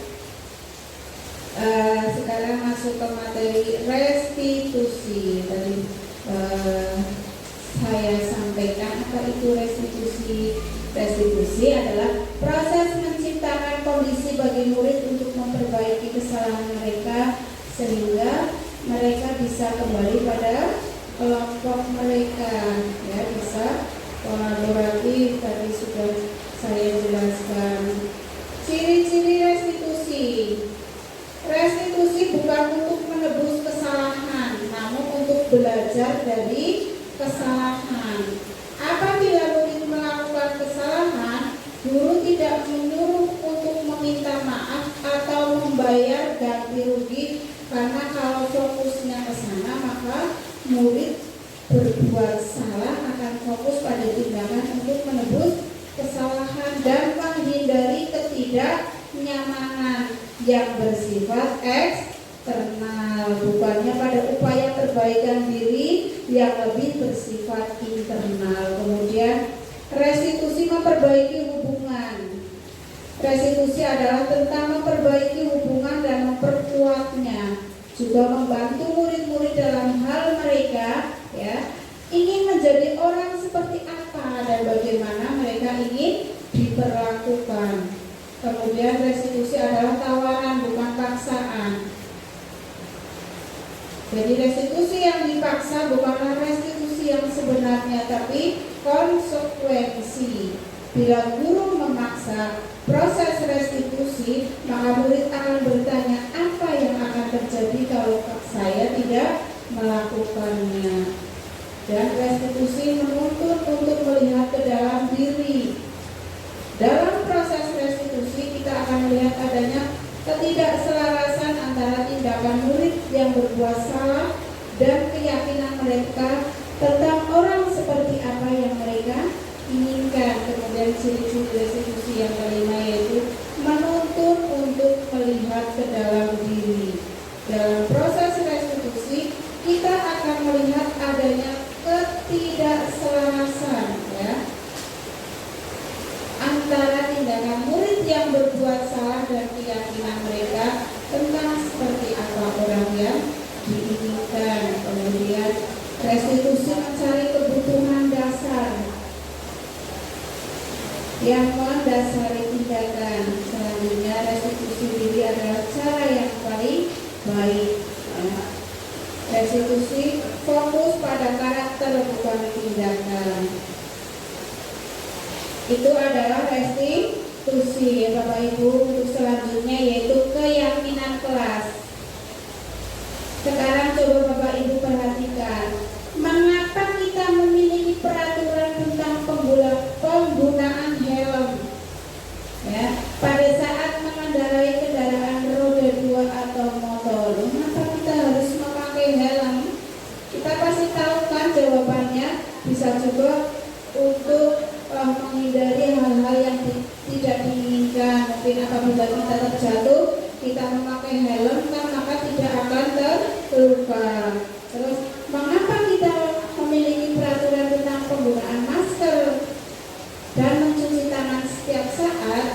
sekarang masuk ke materi restitusi. Tadi saya sampaikan apa itu restitusi. Restitusi adalah proses menciptakan kondisi bagi murid untuk memperbaiki kesalahan mereka sehingga mereka bisa kembali pada kelompok mereka, ya, bisa kolaboratif. Tadi sudah saya jelaskan. Ciri-ciri restitusi. Restitusi bukan untuk menebus kesalahan, namun untuk belajar dari kesalahan. Apabila murid melakukan kesalahan, guru tidak menyuruh untuk meminta maaf atau membayar ganti rugi, karena kalau fokusnya ke sana maka murid berbuat salah akan fokus pada tindakan untuk menebus kesalahan dan menghindari ketidaknyamanan yang bersifat eksternal, bukannya pada upaya perbaikan diri yang lebih bersifat internal. Kemudian restitusi memperbaiki hubungan. Restitusi adalah tentang memperbaiki hubungan dan memperkuatnya, juga membantu murid-murid dalam hal mereka, ya, ingin menjadi orang seperti apa dan bagaimana mereka ingin diperlakukan. Kemudian restitusi adalah tawaran, bukan paksaan. Jadi restitusi yang dipaksa bukanlah restitusi yang sebenarnya, tapi konsekuensi. Bila guru memaksa proses restitusi, maka murid akan bertanya, apa yang akan terjadi kalau saya tidak melakukannya? Dan restitusi menuntut untuk melihat ke dalam diri. Dalam proses restitusi kita akan melihat adanya ketidakselarasan antara tindakan murid yang berbuat salah dan keyakinan mereka tentang orang seperti apa yang mereka inginkan. Kemudian ciri-ciri restitusi yang kelima yaitu menuntut untuk melihat ke dalam diri. Dalam proses restitusi kita akan melihat adanya ketidakselarasan, ya, antara tindakan murid yang berbuat salah dan keyakinan mereka tentang seperti apa orang yang diinginkan. Kemudian restitusi mencari kebutuhan yang mendasari tindakan. Selanjutnya, restitusi diri adalah cara yang paling baik. Restitusi fokus pada karakter bukan tindakan. Itu adalah restitusi, Bapak Ibu. Untuk selanjutnya yaitu keyakinan kelas. Sekarang coba Bapak Ibu perhatikan, mengapa kita memiliki peraturan tentang penggunaan helm? Ya, pada saat mengendarai kendaraan roda 2 atau motor, mengapa kita harus memakai helm? Kita pasti tahu kan jawabannya. Bisa juga untuk menghindari hal-hal yang tidak diinginkan. Mungkin apabila kita terjatuh, kita memakai helm kan maka tidak akan terluka. Terus mengapa kita memiliki peraturan tentang penggunaan masker dan mencuci tangan setiap saat?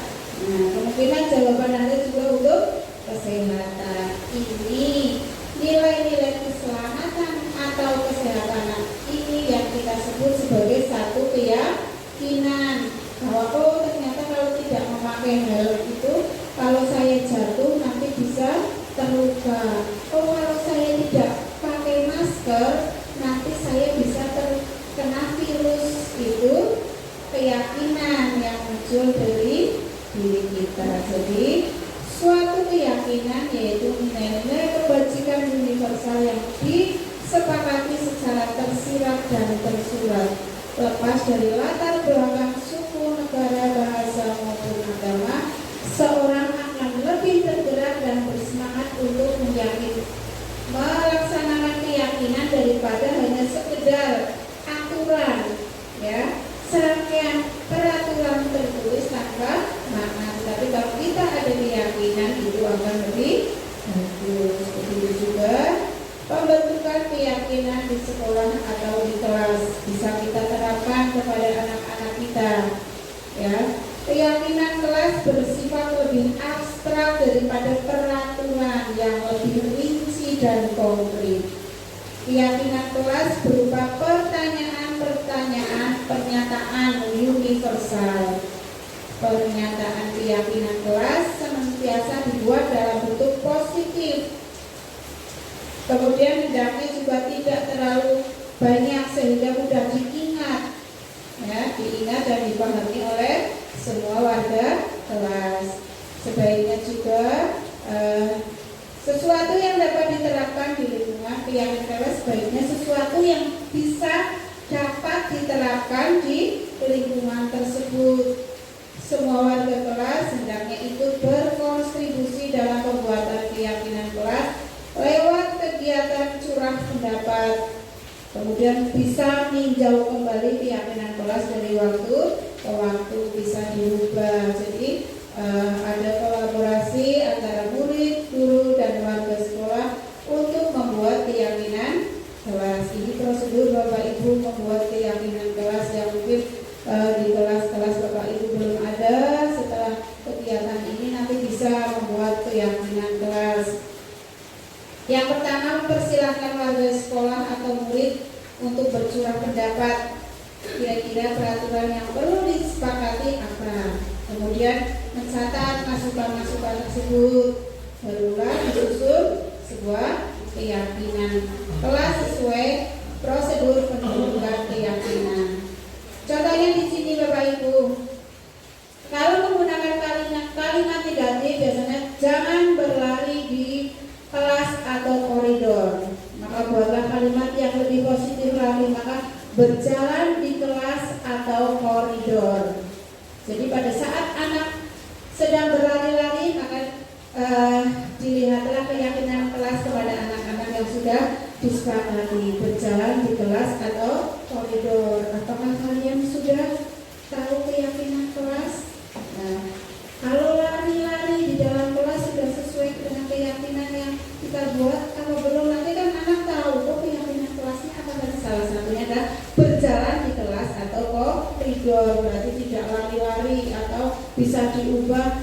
Nah, kemungkinan jawaban Anda juga untuk kesehatan. Ini nilai-nilai keselamatan atau kesehatan ini yang kita sebut sebagai satu keyakinan bahwa ternyata kalau tidak memakai helm itu, kalau saya jatuh nanti bisa terluka. Kalau saya tidak pakai masker nanti saya bisa terkena virus. Itu keyakinan yang muncul dari diri kita. Jadi suatu keyakinan yaitu nilai-nilai kebajikan universal yang disepakati secara tersirat dan tersurat, lepas dari latar belakang suku, negara, bahasa maupun agama. Seorang akan lebih tergerak dan bersemangat untuk melaksanakan keyakinan daripada hanya sekedar aturan, ya, serangkaian peraturan tertulis tanpa makna. Tapi kalau kita ada keyakinan itu akan lebih bagus. Begitu juga pembentukan keyakinan di sekolah atau di kelas bisa kita terapkan kepada anak-anak kita, ya. Keyakinan kelas bersifat lebih abstrak daripada peraturan yang lebih rinci dan konkret. Keyakinan kelas berupa pertanyaan-pertanyaan, pernyataan universal. Pernyataan keyakinan kelas senantiasa dibuat dalam bentuk positif. Kemudian hendaknya juga tidak terlalu banyak sehingga mudah diingat, ya, diingat dan dipahami oleh semua warga kelas. Sebaiknya juga sesuatu yang dapat diterapkan di lingkungan keyakinan kelas, sebaiknya sesuatu yang bisa dapat diterapkan di lingkungan tersebut. Semua warga kelas hendaknya ikut berkontribusi dalam pembuatan keyakinan kelas lewat kegiatan curah pendapat. Kemudian bisa meninjau kembali keyakinan kelas dari waktu ke waktu, bisa dirubah. Jadi ada kolaborasi antara murid, guru, dan warga sekolah untuk membuat keyakinan kelas. Ini prosedur Bapak Ibu membuat keyakinan kelas yang mungkin di kelas-kelas Bapak Ibu belum ada. Setelah kegiatan ini nanti bisa membuat keyakinan kelas. Yang pertama, mempersilahkan warga sekolah atau murid untuk bercurah pendapat. Kira-kira peraturan yang perlu disepakati apa? Kemudian mencatat masukan-masukan tersebut. Barulah disusun sebuah keyakinan kelas sesuai prosedur pembentukan keyakinan. Contohnya di sini Bapak Ibu, kalau menggunakan kalimat negatif biasanya jangan berlari di kelas atau koridor. Maka buatlah kalimat yang lebih positif lagi, maka berjalan di kelas atau koridor. Jadi pada saat anak sedang berlari-lari maka dilihatlah keyakinan kelas kepada anak-anak yang sudah disepakati, berjalan di kelas atau koridor. Apakah kalian sudah tahu keyakinan kelas? Nah, kalau lari-lari di dalam kelas sudah sesuai dengan keyakinan yang kita buat, kalau belum nanti kan anak tahu keyakinan kelasnya apa. Dan salah satunya adalah berjalan di kelas atau koridor, berarti tidak lari-lari atau bisa diubah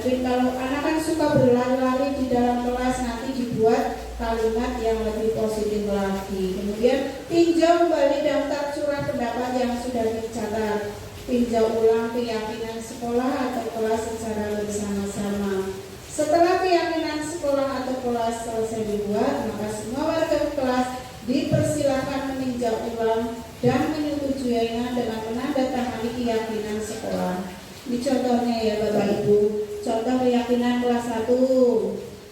mungkin kalau anak kan suka berlari-lari di dalam kelas, nanti dibuat kalimat yang lebih positif lagi. Kemudian tinjau kembali daftar surat pendapat yang sudah dicatat. Tinjau ulang keyakinan sekolah atau kelas secara bersama-sama. Setelah keyakinan sekolah atau kelas selesai dibuat, maka semua warga kelas dipersilakan meninjau ulang dan menyetujuinya dengan menandatangani keyakinan sekolah. Ini contohnya ya Bapak Ibu. Contoh keyakinan kelas 1.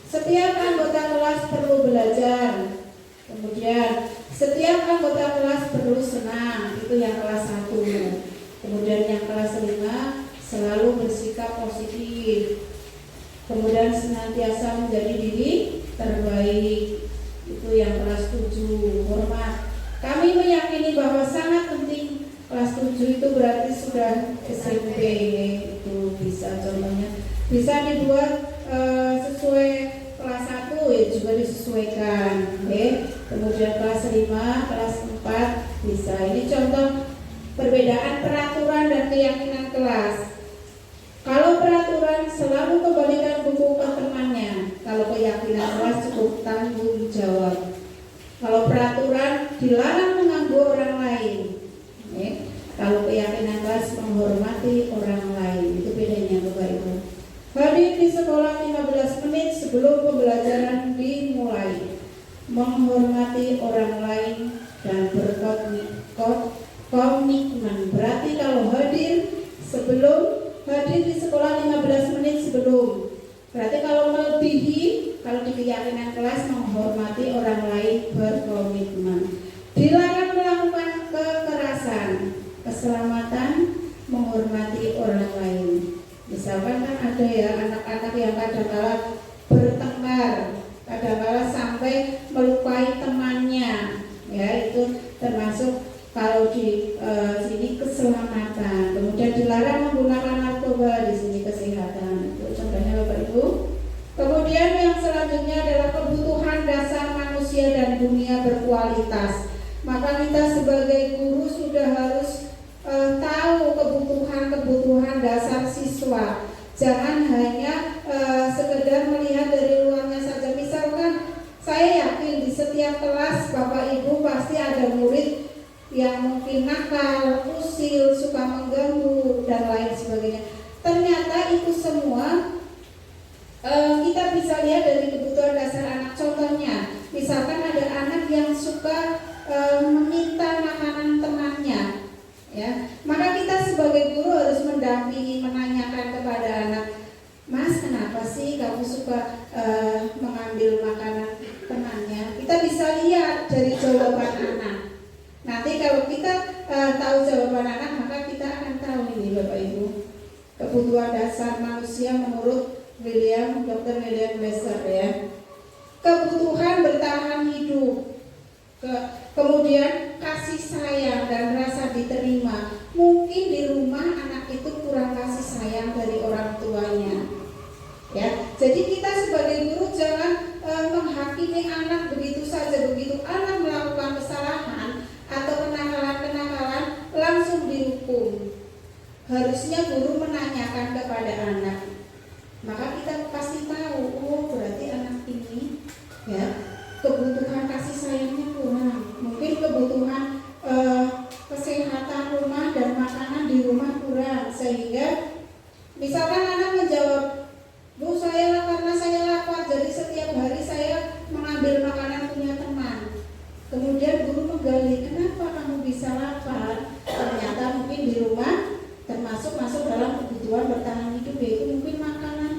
Setiap anggota kelas perlu belajar. Kemudian setiap anggota kelas perlu senang. Itu yang kelas 1. Kemudian yang kelas 5, selalu bersikap positif. Kemudian senantiasa menjadi diri terbaik. Itu yang kelas 7, hormat. Kami meyakini bahwa sangat penting. Kelas 7 itu berarti sudah SMP. Itu bisa contohnya bisa dibuat sesuai kelas 1 ya juga disesuaikan. Kemudian kelas 5, kelas 4 bisa. Ini contoh perbedaan peraturan dan keyakinan kelas. Kalau peraturan selalu kembalikan buku ke temannya. Kalau keyakinan kelas cukup tanggung jawab. Kalau peraturan dilarang mengganggu orang lain. Kalau keyakinan kelas menghormati orang lain. Itu bedanya Bapak Ibu. Hadir di sekolah 15 menit sebelum pembelajaran dimulai. Menghormati orang lain dan berkomitmen. Berarti kalau hadir di sekolah 15 menit sebelum. Berarti kalau melebihi, kalau di keyakinan kelas menghormati orang lain, berkomitmen. Dilarang melakukan kekerasan, keselamatan, menghormati orang lain. Misalkan kan ada ya anak-anak yang kadang-kala bertengkar, kadang-kala sampai melukai temannya, ya itu termasuk kalau di sini keselamatan. Kemudian dilarang menggunakan narkoba, di sini kesehatan. Itu contohnya Bapak Ibu. Kemudian yang selanjutnya adalah kebutuhan dasar manusia dan dunia berkualitas. Maka kita sebagai guru sudah harus tahu kebutuhan dasar siswa. Jangan hanya sekedar melihat dari luarnya saja. Misalkan saya yakin di setiap kelas Bapak Ibu pasti ada murid yang mungkin nakal, usil, suka mengganggu dan lain sebagainya. Ternyata itu semua kita bisa lihat dari kebutuhan dasar anak. Contohnya, misalkan ada anak yang suka meminta makanan temannya, ya, maka kita sebagai guru harus mendampingi, menanyakan kepada anak, Mas, kenapa sih kamu suka mengambil makanan temannya? Kita bisa lihat dari jawaban anak. Nanti kalau kita tahu jawaban anak, maka kita akan tahu ini Bapak Ibu. Kebutuhan dasar manusia menurut Dr. William Glasser ya. Kebutuhan bertahan hidup. Kemudian kasih sayang dan rasa diterima. Mungkin di rumah anak itu kurang kasih sayang dari orang tuanya. Ya, jadi kita sebagai guru jangan menghakimi anak begitu saja. Begitu anak melakukan kesalahan atau kenakalan-kenakalan langsung dihukum. Harusnya guru menanyakan kepada anak. Maka kita pasti tahu, oh berarti anak ini ya kebutuhan kasih sayangnya kurang. Mungkin kebutuhan kesehatan rumah dan makanan di rumah kurang. Sehingga misalkan anak menjawab, Bu, karena saya lapar, jadi setiap hari saya mengambil makanan punya teman. Kemudian guru menggali, kenapa kamu bisa lapar? Ternyata mungkin di rumah masuk dalam kebutuhan bertahan hidup, yaitu mungkin makanan.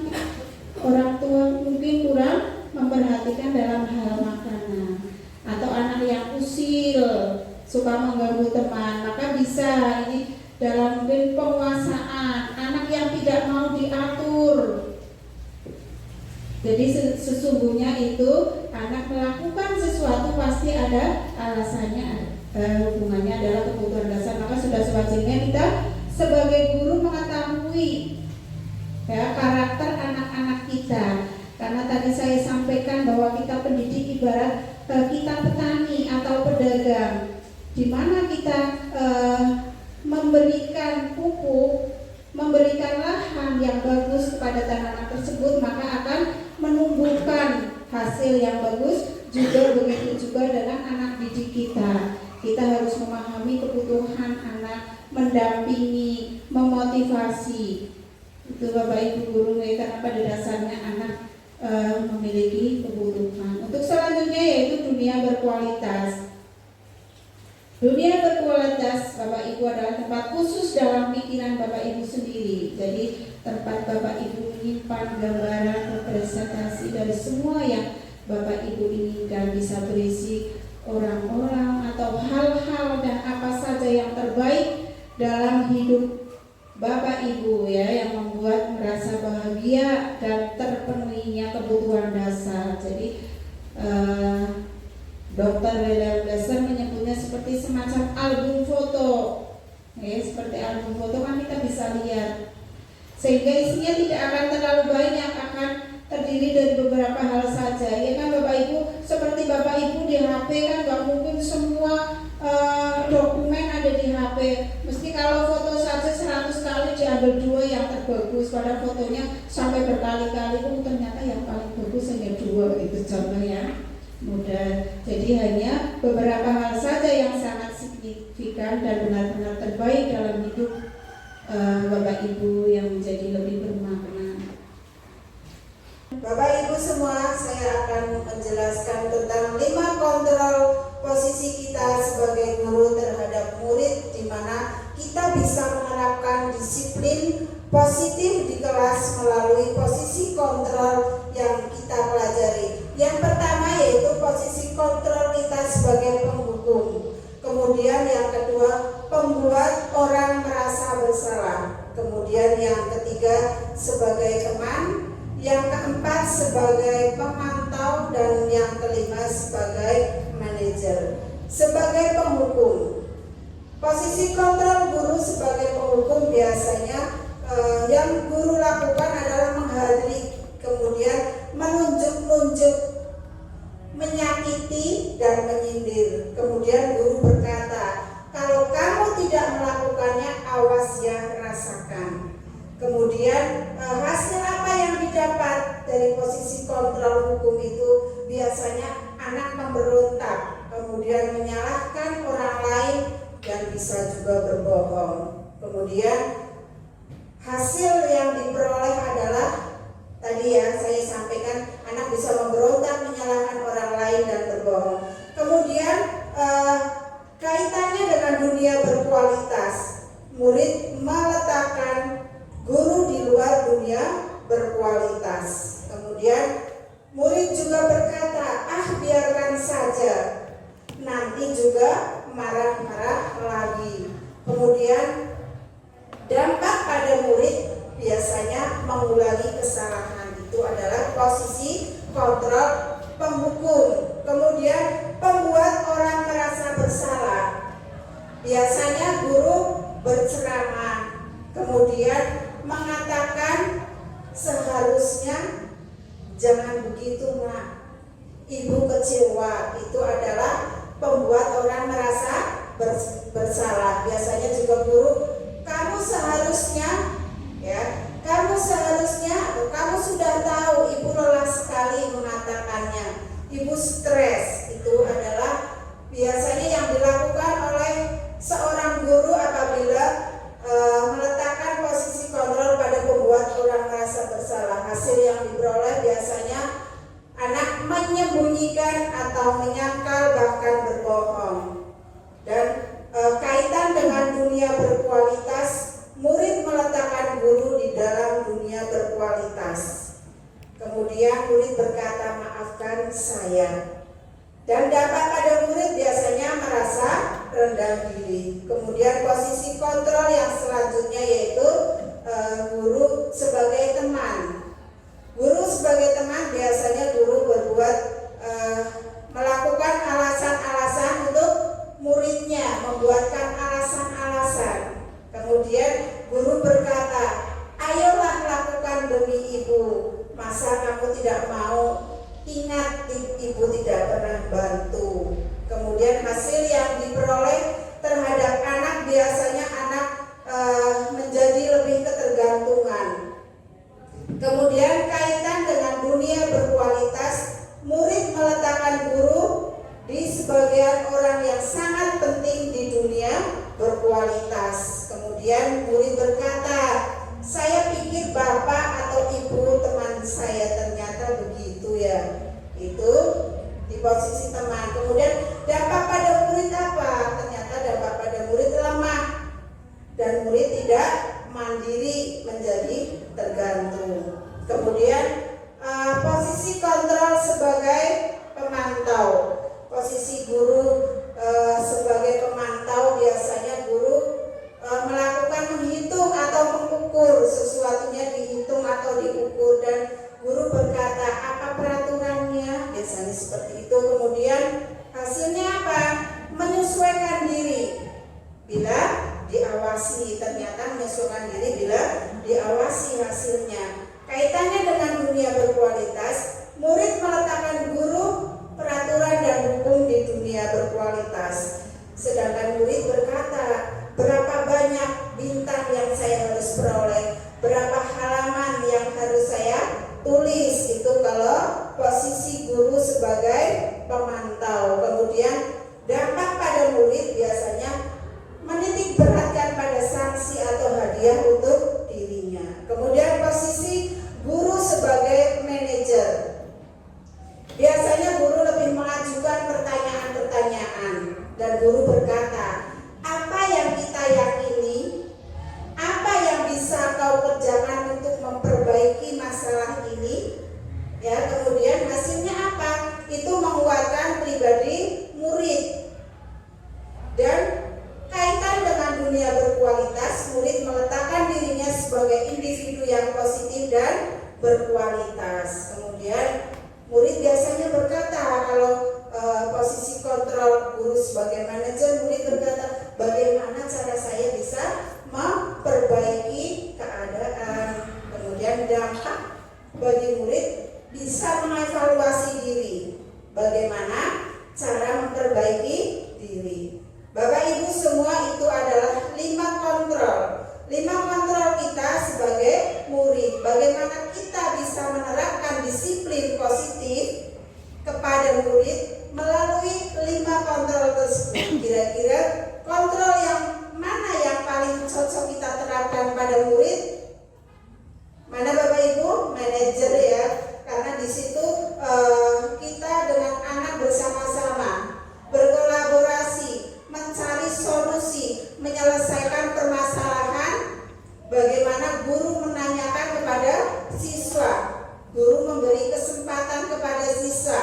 Orang tua mungkin kurang memperhatikan dalam hal makanan. Atau anak yang usil, suka mengganggu teman, maka bisa ini dalam mungkin penguasaan. Anak yang tidak mau diatur. Jadi sesungguhnya itu anak melakukan sesuatu pasti ada alasannya, hubungannya adalah kebutuhan dasar. Maka sudah sewajibnya kita sebagai guru mengetahui ya karakter anak-anak kita. Karena tadi saya sampaikan bahwa kita pendidik ibarat kita petani atau pedagang, di mana kita memberikan pupuk, memberikan lahan yang bagus kepada tanaman tersebut, maka akan menumbuhkan hasil yang bagus Juga begitu juga dengan anak didik kita. Kita harus memahami kebutuhan anak, mendampingi, memotivasi. Itu Bapak Ibu guru, karena pada dasarnya anak memiliki kebutuhan. Untuk selanjutnya yaitu dunia berkualitas. Dunia berkualitas Bapak Ibu adalah tempat khusus dalam pikiran Bapak Ibu sendiri. Jadi tempat Bapak Ibu menyimpan gambaran representasi dari semua yang Bapak Ibu inginkan, bisa berisi orang-orang atau hal-hal dan apa saja yang terbaik dalam hidup Bapak Ibu ya, yang membuat merasa bahagia dan terpenuhinya kebutuhan dasar. Jadi Dr. William Glasser menyebutnya seperti semacam album foto, ya, seperti album foto kan kita bisa lihat, sehingga isinya tidak akan terlalu banyak, akan terdiri dari beberapa hal saja, ya kan Bapak Ibu. Seperti Bapak Ibu di HP kan gak mungkin semua dokumen ada di HP. Mesti kalau foto saja 100 kali diambil 2 yang terbagus, padahal fotonya sampai berkali-kali pun ternyata yang paling bagus hanya 2. Itu contohnya mudah. Jadi hanya beberapa hal saja yang sangat signifikan dan benar-benar terbaik dalam hidup Bapak Ibu yang menjadi lebih bermakna. Bapak Ibu semua, saya akan menjelaskan tentang 5 kontrol posisi kita sebagai guru terhadap murid, di mana kita bisa menerapkan disiplin positif di kelas melalui posisi kontrol yang kita pelajari. Yang pertama yaitu posisi kontrol kita sebagai penghukum. Kemudian yang kedua, pembuat orang merasa bersalah. Kemudian yang ketiga, sebagai teman. Yang keempat, sebagai pemantau. Dan yang kelima, sebagai manajer. Sebagai penghukum, posisi kontrol guru sebagai penghukum biasanya yang guru lakukan adalah menghadiri, kemudian menunjuk-nunjuk, menyakiti dan menyindir. Kemudian guru berkata, kalau kamu tidak melakukannya, awas ya, rasakan. Kemudian hasil apa yang didapat dari posisi kontrol hukum itu? Biasanya anak memberontak, kemudian menyalahkan orang lain, dan bisa juga berbohong. Kemudian hasil yang diperoleh adalah tadi ya saya sampaikan, anak bisa memberontak, menyalahkan orang lain, dan berbohong. Kemudian kaitannya dengan dunia berkualitas, murid meletakkan guru di luar dunia berkualitas. Kemudian murid juga berkata, biarkan saja, nanti juga marah-marah lagi. Kemudian dampak pada murid biasanya mengulangi kesalahan. Itu adalah posisi kontrol penghukum. Kemudian pembuat orang merasa bersalah. Biasanya guru berceramah, kemudian mengatakan seharusnya jangan begitu nak, ibu kecewa. Itu adalah pembuat orang merasa bersalah. Biasanya juga guru, kamu seharusnya kamu sudah tahu ibu lelah sekali mengatakannya, ibu stres. Itu adalah biasanya yang dilakukan oleh seorang guru apabila meletakkan posisi kontrol pada pembuat orang merasa bersalah. Hasil yang diperoleh biasanya anak menyembunyikan atau menyangkal, bahkan berbohong. Dan kaitan dengan dunia berkualitas, murid meletakkan guru di dalam dunia berkualitas. Kemudian murid berkata, maafkan saya. Dan dapat pada murid biasanya merasa rendah diri. Kemudian posisi kontrol yang selanjutnya yaitu guru sebagai teman. Guru sebagai teman biasanya guru berbuat melakukan alasan-alasan untuk muridnya, membuatkan alasan-alasan. Kemudian guru berkata, ayolah lakukan demi ibu, masa kamu tidak mau? Ingat, ibu tidak pernah bantu. Kemudian hasil yang diperoleh terhadap anak biasanya anak menjadi lebih ketergantungan. Kemudian kaitan dengan dunia berkualitas, murid meletakkan guru sebagian orang yang sangat penting di dunia berkualitas. Kemudian murid berkata, saya pikir bapak atau ibu teman saya, ternyata begitu ya. Itu di posisi teman. Kemudian dampak pada murid apa? Ternyata dampak pada murid lemah dan murid tidak mandiri, menjadi tergantung. Kemudian posisi kontrol sebagai pemantau. Posisi guru sebagai pemantau, biasanya guru melakukan menghitung atau mengukur, sesuatunya dihitung atau diukur, dan guru berkata apa peraturannya, biasanya seperti itu. Kemudian hasilnya apa? Menyesuaikan diri bila diawasi. Ternyata menyesuaikan diri bila diawasi hasilnya. Kaitannya dengan dunia berkualitas, murid meletakkan guru, peraturan dan hukum di dunia berkualitas. Sedangkan murid berkata, berapa banyak bintang yang saya harus peroleh, berapa halaman yang harus saya tulis. Itu kalau posisi guru sebagai pemantau. Kemudian dampak pada murid biasanya menitik beratkan pada sanksi atau hadiah untuk dirinya. Kemudian posisi guru sebagai manajer. Biasanya guru lebih mengajukan pertanyaan-pertanyaan dan guru berkata, apa yang kita yakini, apa yang bisa kau kerjakan untuk memperbaiki masalah ini, ya. Kemudian hasilnya apa? Itu menguatkan pribadi murid. Dan kaitan dengan dunia berkualitas, murid meletakkan dirinya sebagai individu yang positif dan berkualitas. Kemudian murid biasanya berkata, kalau posisi kontrol guru sebagai manajer, murid berkata, bagaimana cara saya bisa memperbaiki keadaan. Kemudian dampak bagi murid bisa mengevaluasi diri, bagaimana cara memperbaiki diri. Bapak Ibu semua, itu adalah 5 kontrol. 5 kontrol kita sebagai murid. Bagaimana kita bisa menerapkan disiplin positif kepada murid melalui 5 kontrol tersebut. Kira-kira kontrol yang mana yang paling cocok kita terapkan pada murid? Mana Bapak Ibu? Manajer ya. Karena di situ kita dengan anak bersama-sama berkolaborasi, mencari solusi, menyelesaikan permasalahan. Bagaimana guru menanyakan kepada siswa, guru memberi kesempatan kepada siswa,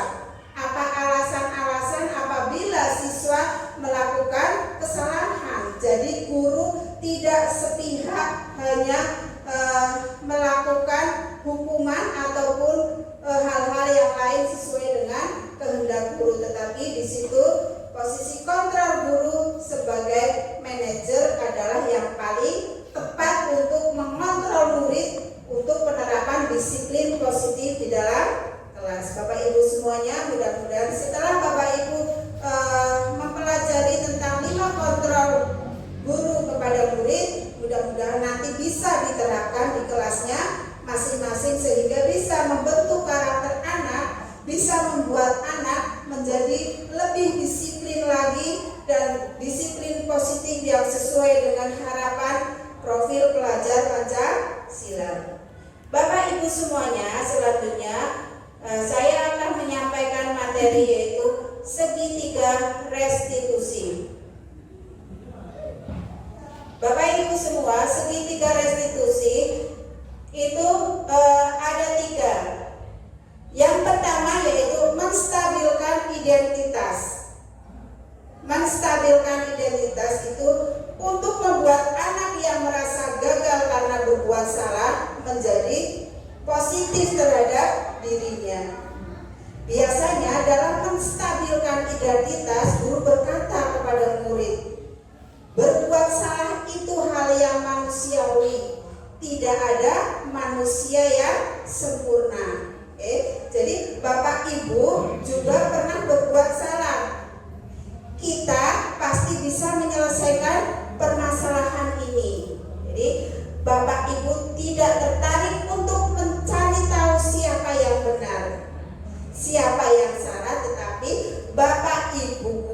apa alasan-alasan apabila siswa melakukan kesalahan. Jadi guru tidak sepihak hanya melakukan hukuman ataupun hal-hal yang lain sesuai dengan kehendak guru, tetapi di situ posisi kontrol guru sebagai manajer adalah yang paling tepat untuk mengontrol murid untuk penerapan disiplin positif di dalam kelas. Bapak Ibu semuanya, mudah-mudahan setelah Bapak Ibu mempelajari tentang 5 kontrol guru kepada murid, mudah-mudahan nanti bisa diterapkan di kelasnya masing-masing sehingga bisa membentuk karakter anak, bisa membuat anak menjadi lebih disiplin lagi dan disiplin positif yang sesuai dengan harapan profil pelajar Pancasila. Bapak Ibu semuanya, selanjutnya saya akan menyampaikan materi yaitu segitiga restitusi. Bapak Ibu semua, segitiga restitusi itu ada 3. Yang pertama yaitu menstabilkan identitas. Menstabilkan identitas itu untuk membuat anak yang merasa gagal karena berbuat salah menjadi positif terhadap dirinya. Biasanya dalam menstabilkan identitas, guru berkata kepada murid, berbuat salah itu hal yang manusiawi. Tidak ada manusia yang sempurna. Jadi Bapak Ibu juga pernah berbuat salah. Kita pasti bisa menyelesaikan permasalahan ini. Jadi Bapak Ibu tidak tertarik untuk mencari tahu siapa yang benar, siapa yang salah, tetapi Bapak Ibu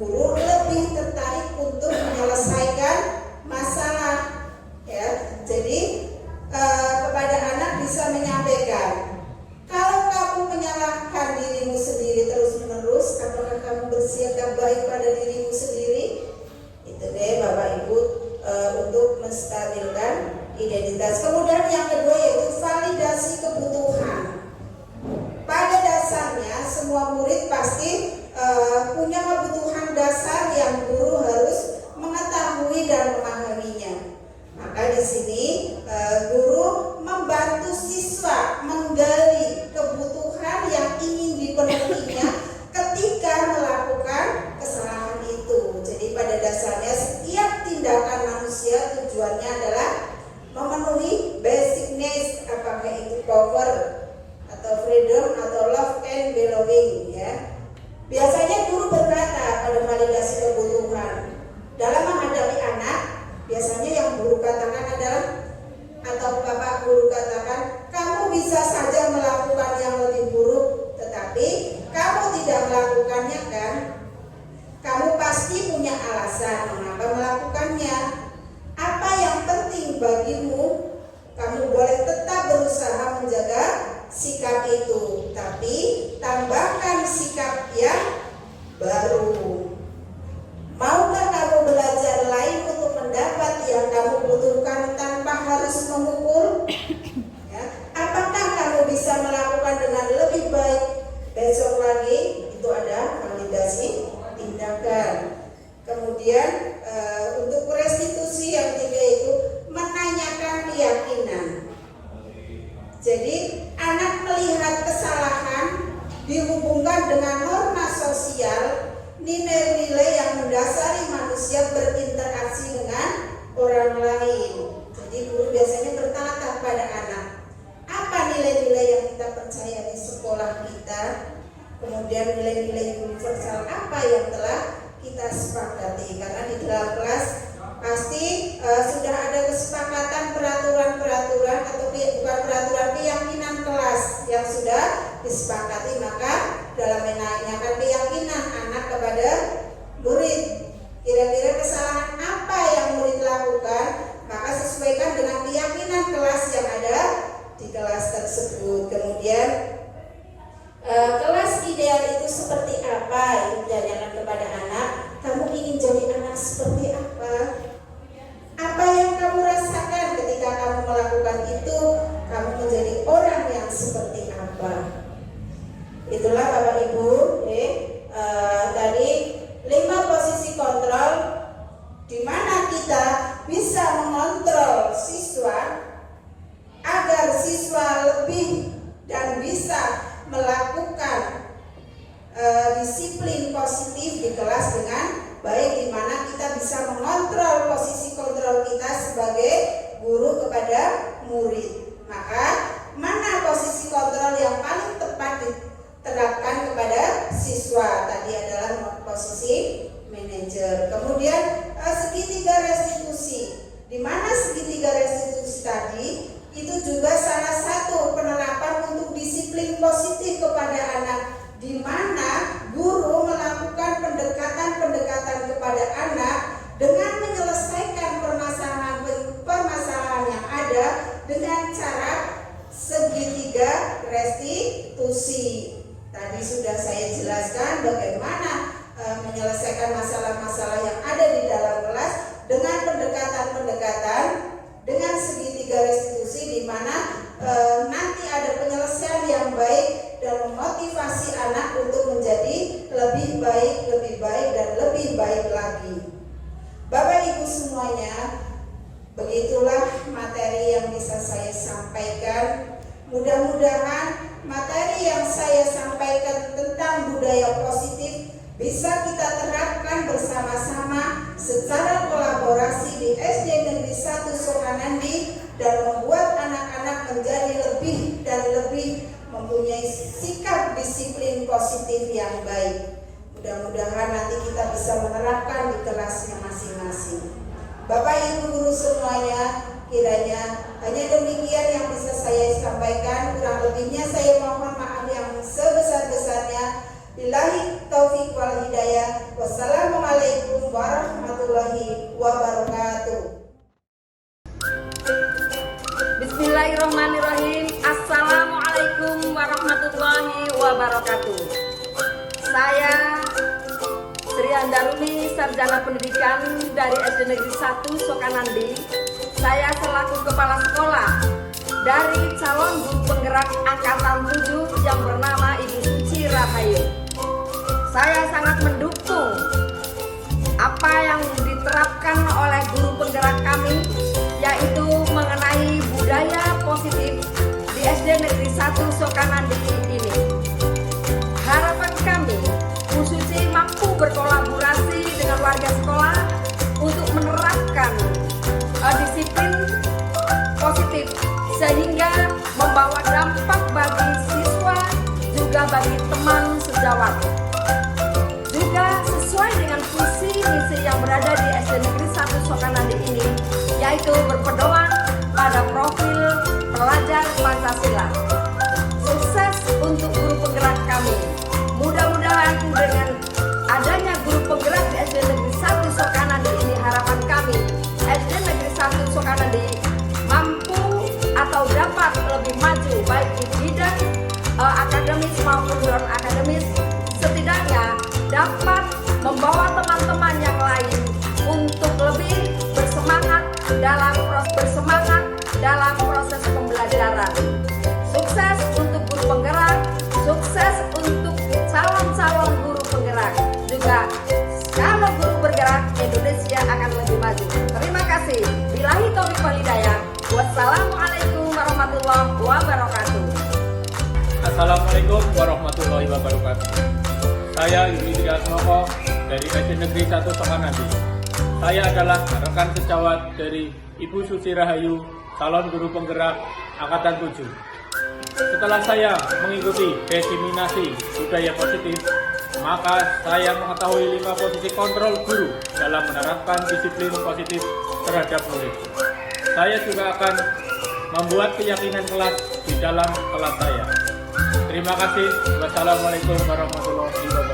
menstabilkan identitas. Kemudian yang kedua yaitu validasi kebutuhan. Pada dasarnya semua murid pasti punya kebutuhan dasar yang guru harus mengetahui dan memahaminya. Maka di sini guru membantu siswa menggali kebutuhan yang ingin dipenuhinya ketika melakukan kesalahan itu. Jadi pada dasarnya setiap tindakan manusia tujuannya adalah memenuhi basic needs, apakah itu power atau freedom atau love and belonging, ya. Biasanya guru berkata pada validasi kebutuhan dalam menghadapi anak, biasanya yang guru katakan adalah, atau bapak guru katakan, kamu bisa saja melakukan yang lebih buruk, tetapi kamu tidak melakukannya kan? Kamu pasti punya alasan mengapa melakukannya. Apa yang penting bagimu? Kamu boleh tetap berusaha menjaga sikap itu, tapi tambahkan sikap yang baru. Maukah kamu belajar lain untuk mendapat yang kamu butuhkan tanpa harus memukul? Ya. Apakah kamu bisa melakukan dengan lebih baik besok lagi? Itu ada validasi tindakan. Kemudian untuk restitusi yang ketiga itu menanyakan keyakinan. Jadi anak melihat kesalahan dihubungkan dengan norma sosial, nilai-nilai yang mendasari manusia berinteraksi dengan orang lain. Jadi guru biasanya bertanya pada anak, apa nilai-nilai yang kita percaya di sekolah kita? Kemudian nilai-nilai universal apa yang telah kita sepakati? Karena di dalam kelas pasti sudah ada kesepakatan peraturan-peraturan atau bukan peraturan, keyakinan kelas yang sudah disepakati. Maka dalam menanyakan keyakinan anak kepada murid, kira-kira kesalahan apa yang murid lakukan, maka sesuaikan dengan keyakinan kelas yang ada di kelas tersebut. Kemudian kelas ideal itu seperti apa? Itu ditanyakan kepada anak. Kamu ingin jadi anak seperti apa? Apa yang kamu rasakan ketika kamu melakukan itu? Kamu menjadi orang yang seperti apa? Itulah Bapak Ibu, tadi 5 posisi kontrol di mana kita bisa mengontrol siswa agar siswa lebih dan bisa melakukan disiplin positif di kelas dengan baik, di mana kita bisa mengontrol posisi kontrol kita sebagai guru kepada murid. Maka mana posisi kontrol yang paling tepat diterapkan kepada siswa? Tadi adalah posisi manajer. Kemudian segitiga restitusi, di mana segitiga restitusi tadi itu juga salah satu penerapan untuk disiplin positif kepada anak, di mana guru melakukan pendekatan-pendekatan kepada anak dengan menyelesaikan permasalahan yang ada dengan cara segitiga restitusi. Tadi sudah saya jelaskan bagaimana menyelesaikan masalah-masalah yang ada di dalam kelas dengan pendekatan-pendekatan dengan segitiga restitusi, di mana nanti ada penyelesaian yang baik dan memotivasi anak untuk menjadi lebih baik dan lebih baik lagi. Bapak Ibu semuanya, begitulah materi yang bisa saya sampaikan. Mudah-mudahan materi yang saya sampaikan tentang budaya positif bisa kita terapkan bersama-sama secara kolaborasi di SD Negeri 1 Sokanandi dan membuat anak-anak menjadi lebih dan lebih mempunyai sikap disiplin positif yang baik. Mudah-mudahan nanti kita bisa menerapkan di kelasnya masing-masing. Bapak Ibu guru semuanya, kiranya hanya demikian yang bisa saya sampaikan. Kurang lebihnya saya mohon maaf yang sebesar-besarnya. Billahi taufiq wal hidayah. Wassalamualaikum warahmatullahi wabarakatuh. Bismillahirrahmanirrahim. Assalamualaikum warahmatullahi wabarakatuh. Saya Sri Andaruni, Sarjana Pendidikan dari SD Negeri 1 Sokanandi, saya selaku kepala sekolah dari calon guru penggerak angkatan 7 yang bernama Ibu Suci Rahayu. Saya sangat mendukung apa yang diterapkan oleh guru penggerak kami, yaitu mengenai budaya positif di SD Negeri 1 Sokanandi ini. Harapan kami, Bu Suci mampu berkolaborasi dengan warga sekolah untuk menerapkan disiplin positif sehingga membawa dampak bagi siswa juga bagi teman sejawat. Juga sesuai dengan visi misi yang berada di SD Negeri 1 Sokanandi ini, yaitu berpedoman pada profil pelajar Pancasila. Sukses untuk guru penggerak kami. Mudah-mudahan dengan adanya guru penggerak di SD Negeri 1 Sokanandi ini, harapan kami SD Negeri 1 Sokanandi mampu atau dapat lebih maju baik di bidang akademis maupun non akademis, setidaknya dapat membawa teman-teman yang lain untuk lebih bersemangat dalam proses pembelajaran. Sukses untuk guru penggerak, sukses untuk calon-calon guru penggerak. Juga kalau guru bergerak, Indonesia akan lebih maju. Terima kasih. Billahi taufiq wal hidayah. Wassalamualaikum warahmatullahi wabarakatuh. Assalamualaikum warahmatullahi wabarakatuh. Saya Yudi Diasmoko dari SD Negeri 1 Sokanandi. Saya adalah rekan sejawat dari Ibu Suci Rahayu, calon guru penggerak angkatan 7. Setelah saya mengikuti diseminasi budaya positif, maka saya mengetahui 5 posisi kontrol guru dalam menerapkan disiplin positif terhadap murid. Saya juga akan membuat keyakinan kelas di dalam kelas saya. Terima kasih. Wassalamualaikum warahmatullahi wabarakatuh.